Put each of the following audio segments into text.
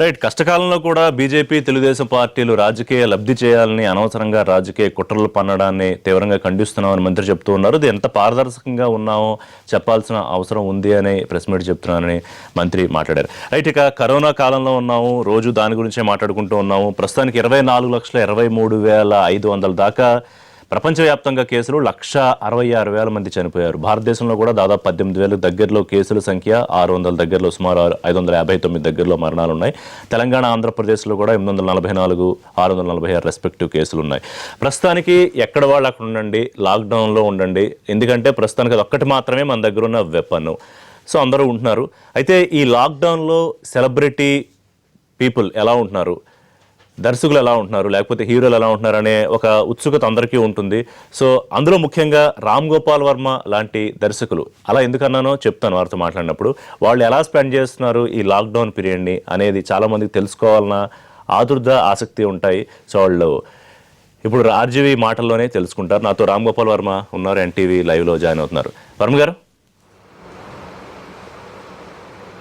Right. కష్టకాలంలో కూడా BJP, Telugu Desam పార్టీలు రాజకీయ లబ్ధి చేయాలని అనవసరంగా రాజకీయ కుట్రలు పన్నడాన్ని తీవ్రంగా ఖండిస్తున్నామని మంత్రి చెప్తూ ఉన్నారు. ఇది ఎంత పారదర్శకంగా ఉన్నామో చెప్పాల్సిన అవసరం ఉంది అని ప్రెస్ మీట్ చెప్తున్నానని మంత్రి మాట్లాడారు. రైట్. ఇక కరోనా కాలంలో ఉన్నాము, రోజు దాని గురించే మాట్లాడుకుంటూ ఉన్నాము. ప్రస్తుతానికి 24,23,500 దాకా ప్రపంచవ్యాప్తంగా కేసులు, 1,66,000 మంది చనిపోయారు. భారతదేశంలో కూడా దాదాపు 18,000 దగ్గరలో కేసుల సంఖ్య, 600 దగ్గరలో, సుమారు 559 దగ్గరలో మరణాలు ఉన్నాయి. తెలంగాణ, ఆంధ్రప్రదేశ్లో కూడా 844, 646 రెస్పెక్టివ్ కేసులు ఉన్నాయి. ప్రస్తుతానికి ఎక్కడ వాళ్ళు అక్కడ ఉండండి, లాక్డౌన్లో ఉండండి. ఎందుకంటే ప్రస్తుతానికి అది ఒక్కటి మాత్రమే మన దగ్గర ఉన్న వెపన్. సో అందరూ ఉంటున్నారు. అయితే ఈ లాక్డౌన్లో సెలబ్రిటీ పీపుల్ ఎలా ఉంటున్నారు, దర్శకులు ఎలా ఉంటున్నారు, లేకపోతే హీరోలు ఎలా ఉంటున్నారు అనే ఒక ఉత్సుకత అందరికీ ఉంటుంది. సో అందులో ముఖ్యంగా రామ్ గోపాల్ వర్మ లాంటి దర్శకులు, అలా ఎందుకన్నానో చెప్తాను వారితో మాట్లాడినప్పుడు, వాళ్ళు ఎలా స్పెండ్ చేస్తున్నారు ఈ లాక్డౌన్ పీరియడ్ని అనేది చాలామందికి తెలుసుకోవాలన్న ఆదుర్ద, ఆసక్తి ఉంటాయి. సో వాళ్ళు ఇప్పుడు ఆర్జీవి మాటల్లోనే తెలుసుకుంటారు. నాతో రామ్ గోపాల్ వర్మ ఉన్నారు, ఎన్టీవీ లైవ్లో జాయిన్ అవుతున్నారు. వర్మ గారు,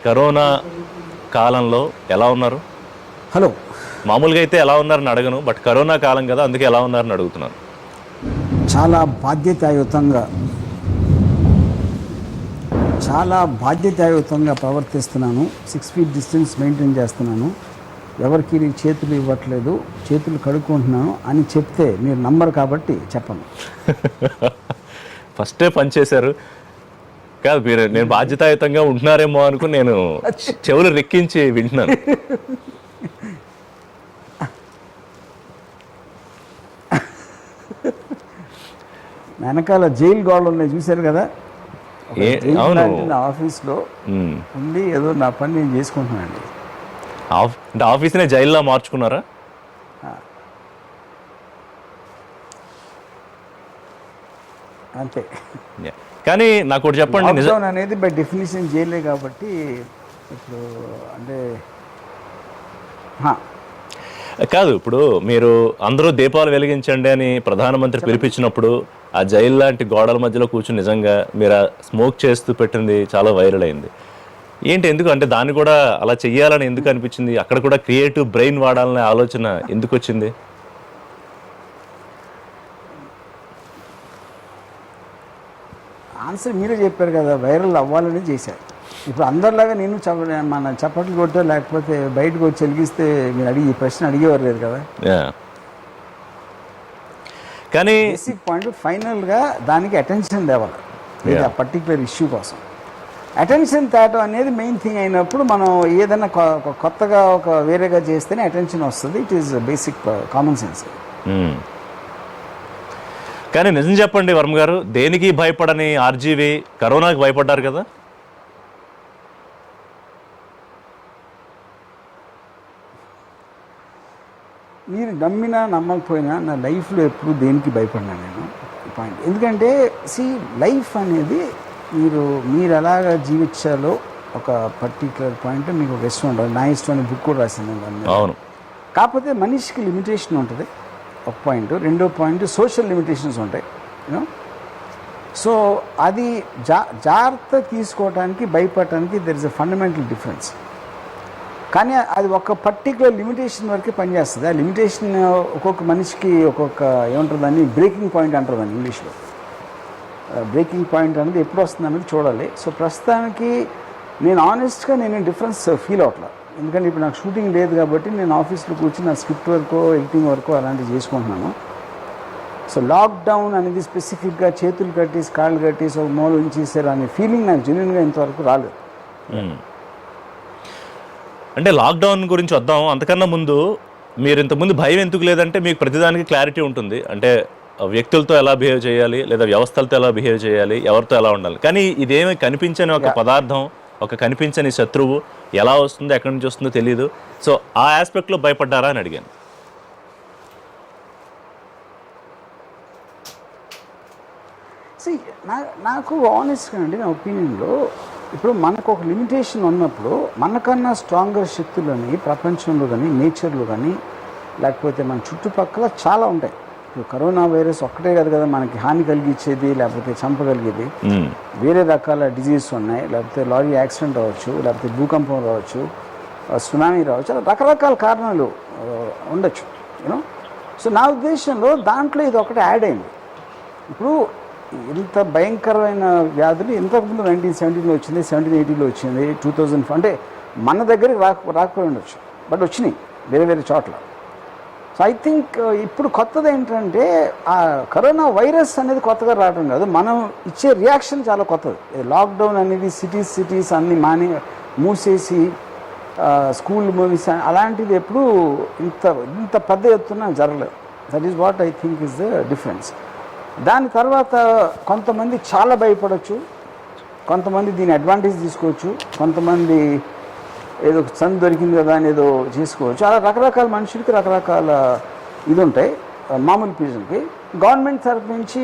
కరోనా కాలంలో ఎలా ఉన్నారు? హలో. మామూలుగా అయితే ఎలా ఉన్నారని అడగను, బట్ కరోనా కాలం కదా, అందుకే ఎలా ఉన్నారని అడుగుతున్నాను. చాలా బాధ్యతాయుతంగా ప్రవర్తిస్తున్నాను. 6 feet డిస్టెన్స్ మెయింటైన్ చేస్తున్నాను. ఎవరికి చేతులు ఇవ్వట్లేదు, చేతులు కడుక్కుంటున్నాను అని చెప్తే మీరు నంబరు కాబట్టి చెప్పను. ఫస్టే పనిచేశారు కాదు మీరు. నేను బాధ్యతాయుతంగా ఉంటున్నారేమో అనుకుని నేను చెవులు రెక్కించి వింటున్నాను. వెనకాల జైలు గోడలు ఉన్నాయి, చూశారు కదా. ఆఫీస్లో ఉండి ఏదో నా పని నేను చేసుకుంటున్నానండి. అంటే ఆఫీస్నే జైల్లో మార్చుకున్నారా? అంతే. కానీ నాకు ఒకటి చెప్పండి, నిజం అనేది బై డెఫినేషన్ జైలే కాబట్టి ఇప్పుడు అంటే కాదు. ఇప్పుడు మీరు అందరూ దీపాలు వెలిగించండి అని ప్రధానమంత్రి పిలిపించినప్పుడు ఆ జైలు లాంటి గోడల మధ్యలో కూర్చుని నిజంగా మీరు స్మోక్ చేస్తూ పెట్టింది చాలా వైరల్ అయింది. ఏంటి, ఎందుకు అంటే దాన్ని కూడా అలా చెయ్యాలని ఎందుకు అనిపించింది? అక్కడ కూడా క్రియేటివ్ బ్రెయిన్ వాడాలనే ఆలోచన ఎందుకు వచ్చింది? ఆన్సర్ మీరే చెప్పారు కదా, వైరల్ అవ్వాలని చేశారు. ఇప్పుడు అందరిలాగా నేను మన చప్పట్లు కొట్టో లేకపోతే బయటకు వచ్చి వెలిగిస్తే మీరు ఈ ప్రశ్న అడిగేవారు లేదు కదా. కానీ బేసిక్ పాయింట్ ఫైనల్గా దానికి అటెన్షన్ తేవాలి, ఆ పర్టికులర్ ఇష్యూ కోసం అటెన్షన్ తేవడం అనేది మెయిన్ థింగ్ అయినప్పుడు మనం ఏదైనా కొత్తగా ఒక వేరేగా చేస్తేనే అటెన్షన్ వస్తుంది. It is basic common sense. కానీ నిజం చెప్పండి వర్మ గారు, దేనికి భయపడని ఆర్జీవి కరోనాకి భయపడ్డారు కదా. మీరు నమ్మినా నమ్మకపోయినా నా లైఫ్లో ఎప్పుడు దేనికి భయపడినా నేను పాయింట్. ఎందుకంటే లైఫ్ అనేది మీరు ఎలాగ జీవించాలో ఒక పర్టికులర్ పాయింట్ మీకు ఒక ఇష్టం ఉంటుంది. నా ఇష్టం అనే బుక్ కూడా రాసింది. అవును. కాకపోతే మనిషికి లిమిటేషన్ ఉంటుంది ఒక పాయింట్. రెండో పాయింట్ సోషల్ లిమిటేషన్స్ ఉంటాయి. సో అది జాగ్రత్త తీసుకోవడానికి, భయపడటానికి there is a fundamental difference. కానీ అది ఒక పర్టికులర్ లిమిటేషన్ వరకే పనిచేస్తుంది. ఆ లిమిటేషన్ ఒక్కొక్క మనిషికి ఒక్కొక్క ఏముంటుందని బ్రేకింగ్ పాయింట్ అంటారు దాన్ని ఇంగ్లీష్లో. బ్రేకింగ్ పాయింట్ అనేది ఎప్పుడు వస్తుంది అనేది చూడాలి. సో ప్రస్తుతానికి నేను ఆనెస్ట్గా నేను డిఫరెన్స్ ఫీల్ అవట్లేదు. ఎందుకంటే ఇప్పుడు నాకు షూటింగ్ లేదు కాబట్టి నేను ఆఫీస్లో కూర్చొని నా స్క్రిప్ట్ వర్కో ఎడిటింగ్ వర్కో అలాంటివి చేసుకుంటున్నాను. సో లాక్డౌన్ అనేది స్పెసిఫిక్గా చేతులు కట్టేసి కాళ్ళు కట్టేసి ఒక మూల ఉంచేసారు అనే ఫీలింగ్ నాకు జెన్యూన్గా ఇంతవరకు రాలేదు. అంటే లాక్డౌన్ గురించి వద్దాం. అంతకన్నా ముందు మీరు ఇంతకుముందు భయం ఎందుకు లేదంటే మీకు ప్రతిదానికి క్లారిటీ ఉంటుంది. అంటే వ్యక్తులతో ఎలా బిహేవ్ చేయాలి, లేదా వ్యవస్థలతో ఎలా బిహేవ్ చేయాలి, ఎవరితో ఎలా ఉండాలి. కానీ ఇదేమి కనిపించని ఒక పదార్థం, ఒక కనిపించని శత్రువు ఎలా వస్తుందో ఎక్కడి నుంచి వస్తుందో తెలియదు. సో ఆ ఆస్పెక్ట్లో భయపడ్డారా అని అడిగాను. నాకు ఆనెస్ట్గా అండి నా ఒపీనియన్లో ఇప్పుడు మనకు ఒక లిమిటేషన్ ఉన్నప్పుడు మనకన్నా స్ట్రాంగర్ శక్తులని ప్రపంచంలో కానీ నేచర్లో కానీ లేకపోతే మన చుట్టుపక్కల చాలా ఉంటాయి. ఇప్పుడు కరోనా వైరస్ ఒక్కటే కాదు కదా మనకి హాని కలిగించేది లేకపోతే చంపగలిగేది. వేరే రకాల డిజీజ్ ఉన్నాయి, లేకపోతే లారీ యాక్సిడెంట్ అవ్వచ్చు, లేకపోతే భూకంపం రావచ్చు, సునామీ రావచ్చు, అలా రకరకాల కారణాలు ఉండొచ్చు యూనో. సో నా ఉద్దేశంలో దాంట్లో ఇది ఒకటి యాడ్ అయింది. ఇప్పుడు ఇంత భయంకరమైన వ్యాధులు ఇంతకుముందు 1917లో వచ్చింది, 1780లో వచ్చింది, 2000 అంటే మన దగ్గరికి రాకపోయి ఉండొచ్చు, బట్ వచ్చినాయి వేరే వేరే చోట్ల. సో ఐ థింక్ ఇప్పుడు కొత్తది ఏంటంటే ఆ కరోనా వైరస్ అనేది కొత్తగా రావడం కాదు, మనం ఇచ్చే రియాక్షన్ చాలా కొత్తది. లాక్డౌన్ అనేది సిటీస్ అన్ని మూసేసి స్కూల్ మూవీస్ అలాంటిది ఎప్పుడు ఇంత పెద్ద ఎత్తున జరగలేదు. That is what I think is the difference. దాని తర్వాత కొంతమంది చాలా భయపడవచ్చు, కొంతమంది దీని అడ్వాంటేజ్ తీసుకోవచ్చు, కొంతమంది ఏదో సందు దొరికింది కదా అని ఏదో చేసుకోవచ్చు. అలా రకరకాల మనుషులకి రకరకాల ఇది ఉంటాయి. మామూలు పీజన్కి గవర్నమెంట్ తరఫు నుంచి,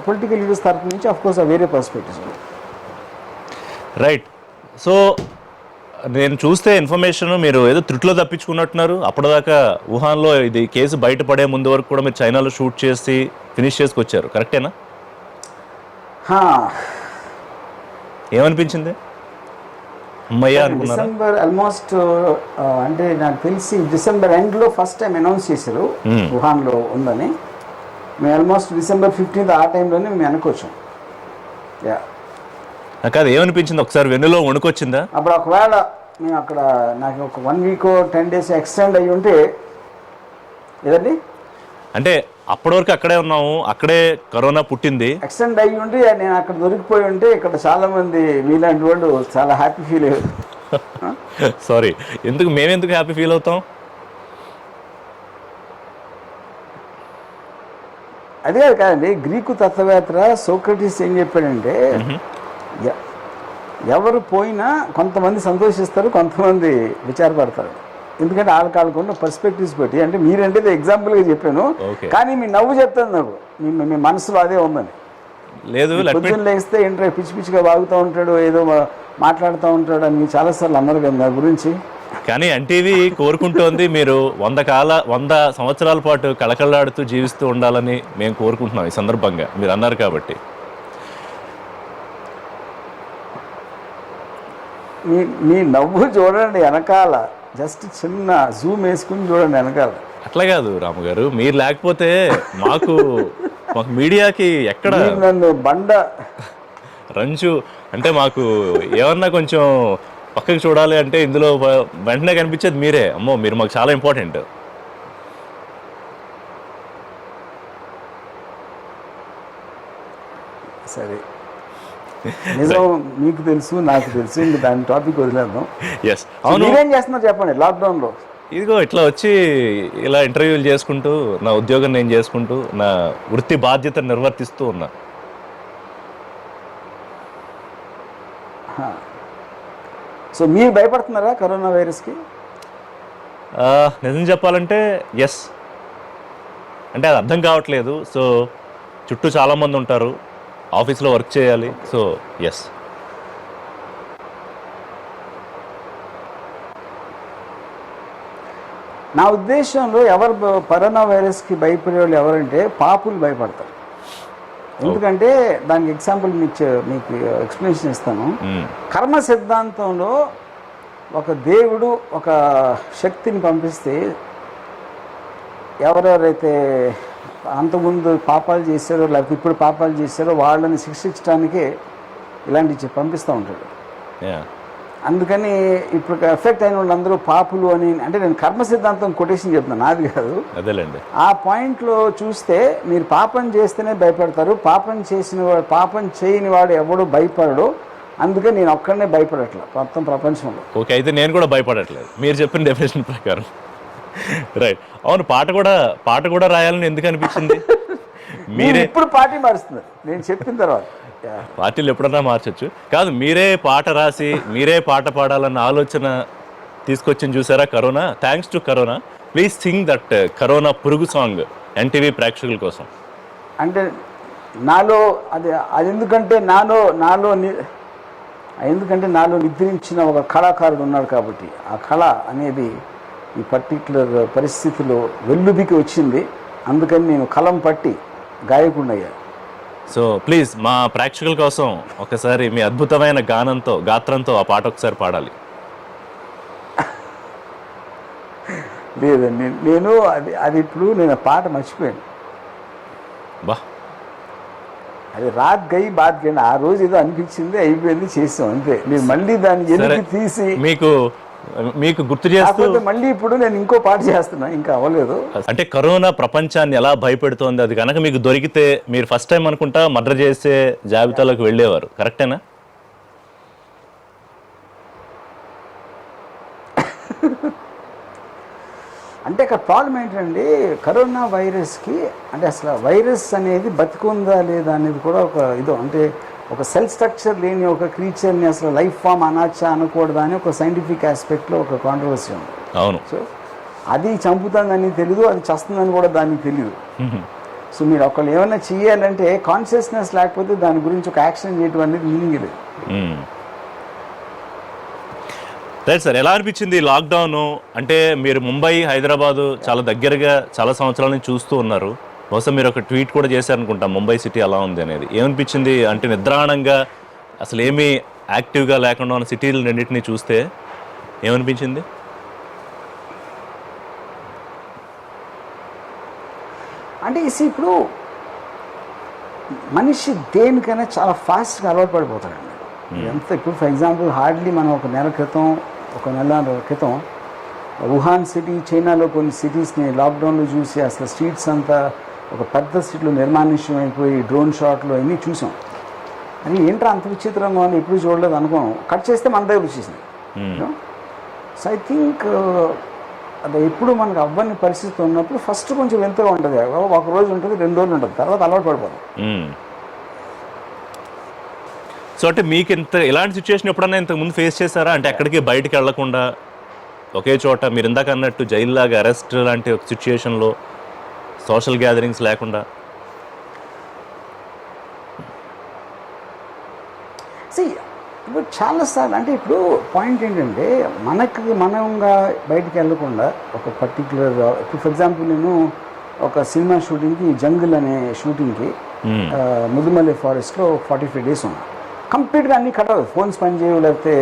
పొలిటికల్ లీడర్స్ తరఫు నుంచి అఫ్కోర్స్ వేరే పర్స్పెక్టివ్స్. రైట్. సో నేను చూస్తే ఇన్ఫర్మేషన్ మీరు ఏదో త్రుట్లో తప్పించుకున్నట్టున్నారు. అప్పటిదాకా వుహాన్లో ఇది కేసు బయటపడే ముందు వరకు కూడా మీరు చైనాలో షూట్ చేసి ఫినిష్ చేసుకొచ్చారు, కరెక్టేనా? ఏమనిపించింది? అమ్మయ్య అనుకున్నారా? డిసెంబర్ ఆల్మోస్ట్ అంటే నాకు తెలిసి డిసెంబర్ ఎండ్లో ఫస్ట్ టైం అనౌన్స్ చేశారు వుహాన్లో ఉందని. మేము ఆల్మోస్ట్ December 15th ఆ టైంలోనే మేము వెనకొచ్చాం. నాకు అది ఏమనిపించింది, ఒకసారి వెన్నులో వణుకొచ్చిందా? అప్పుడు ఒకవేళ మేము అక్కడ నాకు ఒక 1 week 10 days ఎక్స్టెండ్ అయ్యి ఉంటే ఏదండి, అంటే అప్పటి వరకు అక్కడే ఉన్నాము, అక్కడే కరోనా పుట్టింది, ఎక్స్టెండ్ అయ్యి ఉంటే నేను అక్కడ దొరికిపోయి ఉంటే ఇక్కడ చాలా మంది మీలాంటి వాళ్ళు చాలా హ్యాపీ ఫీల్ అయ్యారు. సారీ, మేమెందుకు హ్యాపీ ఫీల్ అవుతాం? అదే కాదండి, గ్రీకు తత్వవేత్త సోక్రటీస్ ఏం చెప్పాడంటే ఎవరు పోయినా కొంతమంది సంతోషిస్తారు, కొంతమంది విచారపడతారు. ఎందుకంటే వాళ్ళకున్న పర్స్పెక్టివ్స్ బట్టి. అంటే మీరంటే ఎగ్జాంపుల్గా చెప్పాను, కానీ మీ నవ్వు చెప్తాను నాకు మీ మనసులో అదే ఉందని. లేదు, పొద్దున్న లేస్తే ఏంటో పిచ్చి పిచ్చిగా వాగుతూ ఉంటాడు, ఏదో మాట్లాడుతూ ఉంటాడు అని మీరు చాలాసార్లు అన్నారు కదా నా గురించి. కానీ ఎన్టీవీ కోరుకుంటోంది మీరు 100 సంవత్సరాల పాటు కళకళలాడుతూ జీవిస్తూ ఉండాలని మేము కోరుకుంటున్నాం ఈ సందర్భంగా, మీరు అన్నారు కాబట్టి. మీ నవ్వు చూడండి వెనకాల, జస్ట్ చిన్న జూమ్ వేసుకుని చూడండి వెనకాల. అట్లా కాదు రాము గారు, మీరు లేకపోతే మాకు మీడియాకి ఎక్కడ నన్ను బండ రంజు అంటే మాకు ఏమన్నా కొంచెం పక్కకి చూడాలి అంటే ఇందులో వెంటనే కనిపించేది మీరే. అమ్మో, మీరు మాకు చాలా ఇంపార్టెంట్. సరే, నిజం మీకు తెలుసు, నాకు తెలుసు, ఇంక దాని టాపిక్ వదిలేద్దాం. ఎస్, అవును. మీరేం చేస్తున్నారు చెప్పండి లాక్డౌన్లో? ఇదిగో ఇట్లా వచ్చి ఇలా ఇంటర్వ్యూలు చేసుకుంటూ, నా ఉద్యోగం నేను చేసుకుంటూ, నా వృత్తి బాధ్యతను నిర్వర్తిస్తూ ఉన్నా. సో మీరు భయపడుతున్నారా కరోనా వైరస్కి? నిజం చెప్పాలంటే ఎస్. అంటే అది అర్థం కావట్లేదు. సో చుట్టూ చాలామంది ఉంటారు, ఆఫీస్లో వర్క్ చేయాలి. So yes. నా ఉద్దేశంలో కరోనా వైరస్కి భయపడే వాళ్ళు ఎవరంటే పాపులు భయపడతారు. ఎందుకంటే దానికి ఎగ్జాంపుల్ మీకు ఎక్స్ప్లెనేషన్ ఇస్తాను. కర్మ సిద్ధాంతంలో ఒక దేవుడు ఒక శక్తిని పంపిస్తే ఎవరెవరైతే అంతకుముందు పాపాలు చేశారో లేకపోతే ఇప్పుడు పాపాలు చేశారో వాళ్ళని శిక్షించడానికే ఇలాంటివి పంపిస్తూ ఉంటాడు. అందుకని ఇప్పుడు ఎఫెక్ట్ అయిన వాళ్ళందరూ పాపులు అని, అంటే నేను కర్మ సిద్ధాంతం కొటేషన్ చెప్తున్నాను, నాది కాదు. అదేలేండి. ఆ పాయింట్లో చూస్తే మీరు పాపం చేస్తేనే భయపడతారు, పాపం చేయని వాడు ఎవడు భయపడడు. అందుకే నేను ఒక్కడనే భయపడట్లే మొత్తం ప్రపంచంలో. ఓకే, అయితే నేను కూడా భయపడట్లేదు మీరు చెప్పిన డెఫినేషన్ ప్రకారం. రైట్. అవును, పాట కూడా రాయాలని ఎందుకు అనిపించింది? మీరు ఇప్పుడు పార్టీ మారుస్తున్నారు నేను చెప్పిన తర్వాత. పార్టీలు ఎప్పుడన్నా మార్చొచ్చు. కాదు, మీరే పాట రాసి మీరే పాట పాడాలన్న ఆలోచన తీసుకొచ్చింది చూసారా corona. Thanks to corona. Please sing that corona పురుగు సాంగ్ ఎన్టీవీ ప్రేక్షకుల కోసం. అంటే నాలో అది ఎందుకంటే నాలో నిద్రించిన ఒక కళాకారుడు ఉన్నాడు కాబట్టి ఆ కళ అనేది ఈ పర్టిక్యులర్ పరిస్థితిలో వెల్లుబికి వచ్చింది. అందుకని నేను కలం పట్టి గాయకుడినయ్యా. సో ప్లీజ్ మా ప్రేక్షకుల కోసం ఒకసారి మీ అద్భుతమైన గాత్రంతో ఆ పాట ఒకసారి పాడాలి. లేదండి, నేను అది ఇప్పుడు నేను ఆ పాట మర్చిపోయాను. బా, అది రాత్ గై బాత్ గై, ఆ రోజు ఏదో అనిపించింది, అయిపోయింది, చేసాం అంతే. నేను మళ్ళీ దాన్ని సరే. ఎనికి తీసి మీకు గుర్తు చేస్తూ, కాకపోతే మళ్ళీ ఇప్పుడు నేను ఇంకో పాట చేస్తున్నా, ఇంకా అవ్వలేదు. అంటే కరోనా ప్రపంచాన్ని ఎలా భయపెడుతోంది, అది కనుక మీకు దొరికితే మీరు ఫస్ట్ టైం అనుకుంటా మర్డర్ చేసే జాబితాలోకి వెళ్ళేవారు, కరెక్టేనా? అంటే ఇక్కడ ప్రాబ్లం ఏంటంటే కరోనా వైరస్కి, అంటే అసలు వైరస్ అనేది బతికుందా లేదా అనేది కూడా ఒక ఇదో, అంటే ఒక సెల్ స్ట్రక్చర్ లేని ఒక క్రీచర్ని అసలు లైఫ్ ఫామ్ అనొచ్చా అనకూడదా అని ఒక సైంటిఫిక్ ఆస్పెక్ట్లో ఒక కాంట్రవర్సీ ఉంది. అవును. సో అది చంపుతుందని తెలీదు, అది చస్తుందని కూడా దానికి తెలియదు. సో మీరు ఒకళ్ళు ఏమైనా చేయాలంటే కాన్షియస్నెస్ లేకపోతే దాని గురించి ఒక యాక్షన్ చేయడం అనేది మీనింగ్ లేదు. రైట్ సార్, ఎలా అనిపించింది లాక్డౌన్? అంటే మీరు ముంబై, హైదరాబాదు చాలా దగ్గరగా చాలా సంవత్సరాల నుంచి చూస్తూ ఉన్నారు. బహుశా మీరు ఒక ట్వీట్ కూడా చేశారనుకుంటా, ముంబై సిటీ ఎలా ఉంది అనేది. ఏమనిపించింది అంటే నిద్రాణంగా అసలు ఏమీ యాక్టివ్గా లేకుండా ఉన్న సిటీలు రెండింటినీ చూస్తే ఏమనిపించింది? అంటే ఇప్పుడు మనిషి దేనికైనా చాలా ఫాస్ట్గా అలవాటు పడిపోతాడండి. ఎంత ఇప్పుడు ఫర్ ఎగ్జాంపుల్ హార్డ్లీ మనం ఒక నెల క్రితం వుహాన్ సిటీ, చైనాలో కొన్ని సిటీస్ని లాక్డౌన్లో చూసి అసలు స్ట్రీట్స్ అంతా ఒక పెద్ద స్ట్రీట్లో నిర్మానుష్యం అయిపోయి డ్రోన్ షాట్లు అన్నీ చూసాం. అది ఏంట్రా అంత విచిత్రంగా అని ఎప్పుడు చూడలేదు అనుకోను. కట్ చేస్తే మన దగ్గర వచ్చేసింది. సో ఐ థింక్ అది ఎప్పుడు మనకు అవ్వని పరిస్థితి ఉన్నప్పుడు ఫస్ట్ కొంచెం ఎంతగా ఉంటుంది, ఒక రోజు ఉంటుంది, 2 రోజులు ఉంటుంది, తర్వాత అలవాటు పడిపోతాం. సో అంటే మీకు ఇలాంటి సిచ్యువేషన్ ఎప్పుడన్నా ఇంతకు ముందు ఫేస్ చేశారా? అంటే ఎక్కడికి బయటికి వెళ్లకుండా ఒకే చోట, మీరు ఇందాక అన్నట్టు జైల్లాగా అరెస్ట్ లాంటి ఒక సిచ్యువేషన్లో సోషల్ గ్యాదరింగ్స్ లేకుండా? ఇప్పుడు చాలాసార్లు అంటే ఇప్పుడు పాయింట్ ఏంటంటే మనంగా బయటికి వెళ్ళకుండా ఒక పర్టికులర్, ఇప్పుడు ఫర్ ఎగ్జాంపుల్ నేను ఒక సినిమా షూటింగ్కి, జంగిల్ అనే షూటింగ్కి ముదుమల్లి ఫారెస్ట్లో 45 days ఉన్నా. కంప్లీట్గా అన్నీ కట్ అవ్వదు, ఫోన్స్ పని చేయవు, లేకపోతే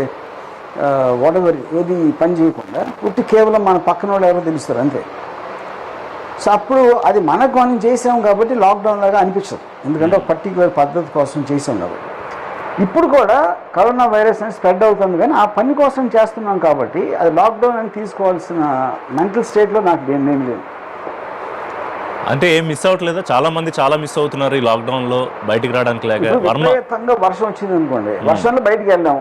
వాటెవర్ ఏది పని చేయకుండా పుట్టి కేవలం మన పక్కన వాళ్ళు ఎవరో తెలుస్తారు అంతే. సో అప్పుడు అది మనకు మనం చేసాం కాబట్టి లాక్డౌన్ లాగా అనిపించదు, ఎందుకంటే ఒక పర్టికులర్ పద్ధతి కోసం చేసాం కాబట్టి. ఇప్పుడు కూడా కరోనా వైరస్ అనేది స్ప్రెడ్ అవుతుంది, కానీ ఆ పని కోసం చేస్తున్నాం కాబట్టి అది లాక్డౌన్ అని తీసుకోవాల్సిన మెంటల్ స్టేట్లో నాకు ఏం లేదు. అంటే ఏం మిస్ అవ్వట్లేదా? చాలా మంది చాలా మిస్ అవుతున్నారు ఈ లాక్డౌన్లో, బయటికి రావడానికి లేక. విపరీతంగా వర్షం వచ్చింది అనుకోండి, వర్షంలో బయటికి వెళ్ళాం,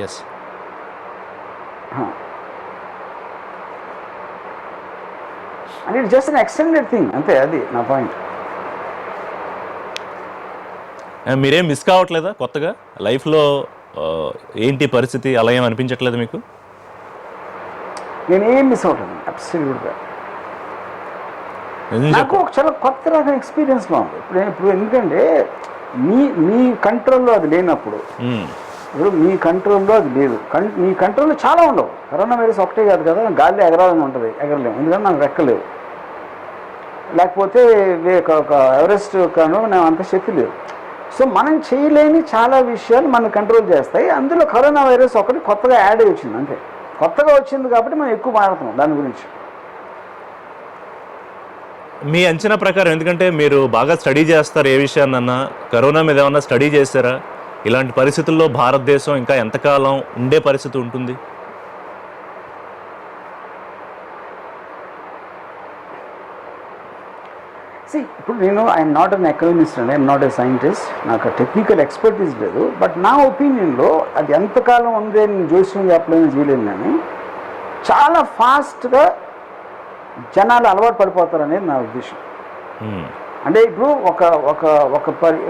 ఎస్, అంటే it just an extended thing అంతే, అది నా పాయింట్. మీరేం మిస్ కావట్లేదా కొత్తగా లైఫ్లో? ఏంటి పరిస్థితి, అలా ఏం అనిపించట్లేదు మీకు? నేనేం మిస్ అవుతాను అబ్సల్యూట్గా. నాకు ఒక చాలా కొత్త రకం ఎక్స్పీరియన్స్గా ఉంది ఇప్పుడు ఎందుకంటే మీ కంట్రోల్లో అది లేనప్పుడు, ఇప్పుడు మీ కంట్రోల్లో అది లేదు, మీ కంట్రోల్లో చాలా ఉండవు. కరోనా వైరస్ ఒకటే కాదు కదా, గాలి ఎగరాలని ఉంటుంది, ఎగరలేము, ఎందుకంటే నాకు రెక్కలేవు, లేకపోతే ఒక ఎవరెస్ట్ కాను నాకు అంత శక్తి లేదు. సో మనం చేయలేని చాలా విషయాలు మనం కంట్రోల్ చేస్తాయి. అందులో కరోనా వైరస్ ఒకటి కొత్తగా యాడ్ అయ్యి వచ్చింది అంతే. కొత్తగా వచ్చింది కాబట్టి మనం ఎక్కువ మాట్లాడుతున్నాం దాని గురించి. మీ అంచనా ప్రకారం, ఎందుకంటే మీరు బాగా స్టడీ చేస్తారు ఏ విషయాన్నన్నా, కరోనా మీద ఏమన్నా స్టడీ చేశారా? ఇలాంటి పరిస్థితుల్లో భారతదేశం ఇంకా ఎంతకాలం ఉండే పరిస్థితి ఉంటుంది? ఇప్పుడు నేను ఐఎమ్ నాట్ అన్ ఎకనమిస్ట్ అండి, ఐఎమ్ నాట్ ఎ సైంటిస్ట్, నాకు టెక్నికల్ ఎక్స్పర్టీస్ లేదు. బట్ నా ఒపీనియన్లో అది ఎంతకాలం ఉంది అని జోస్యం చెప్పలేని చేయలేను, కానీ చాలా ఫాస్ట్గా జనాలు అలవాటు పడిపోతారు అనేది నా ఉద్దేశం. అంటే ఇప్పుడు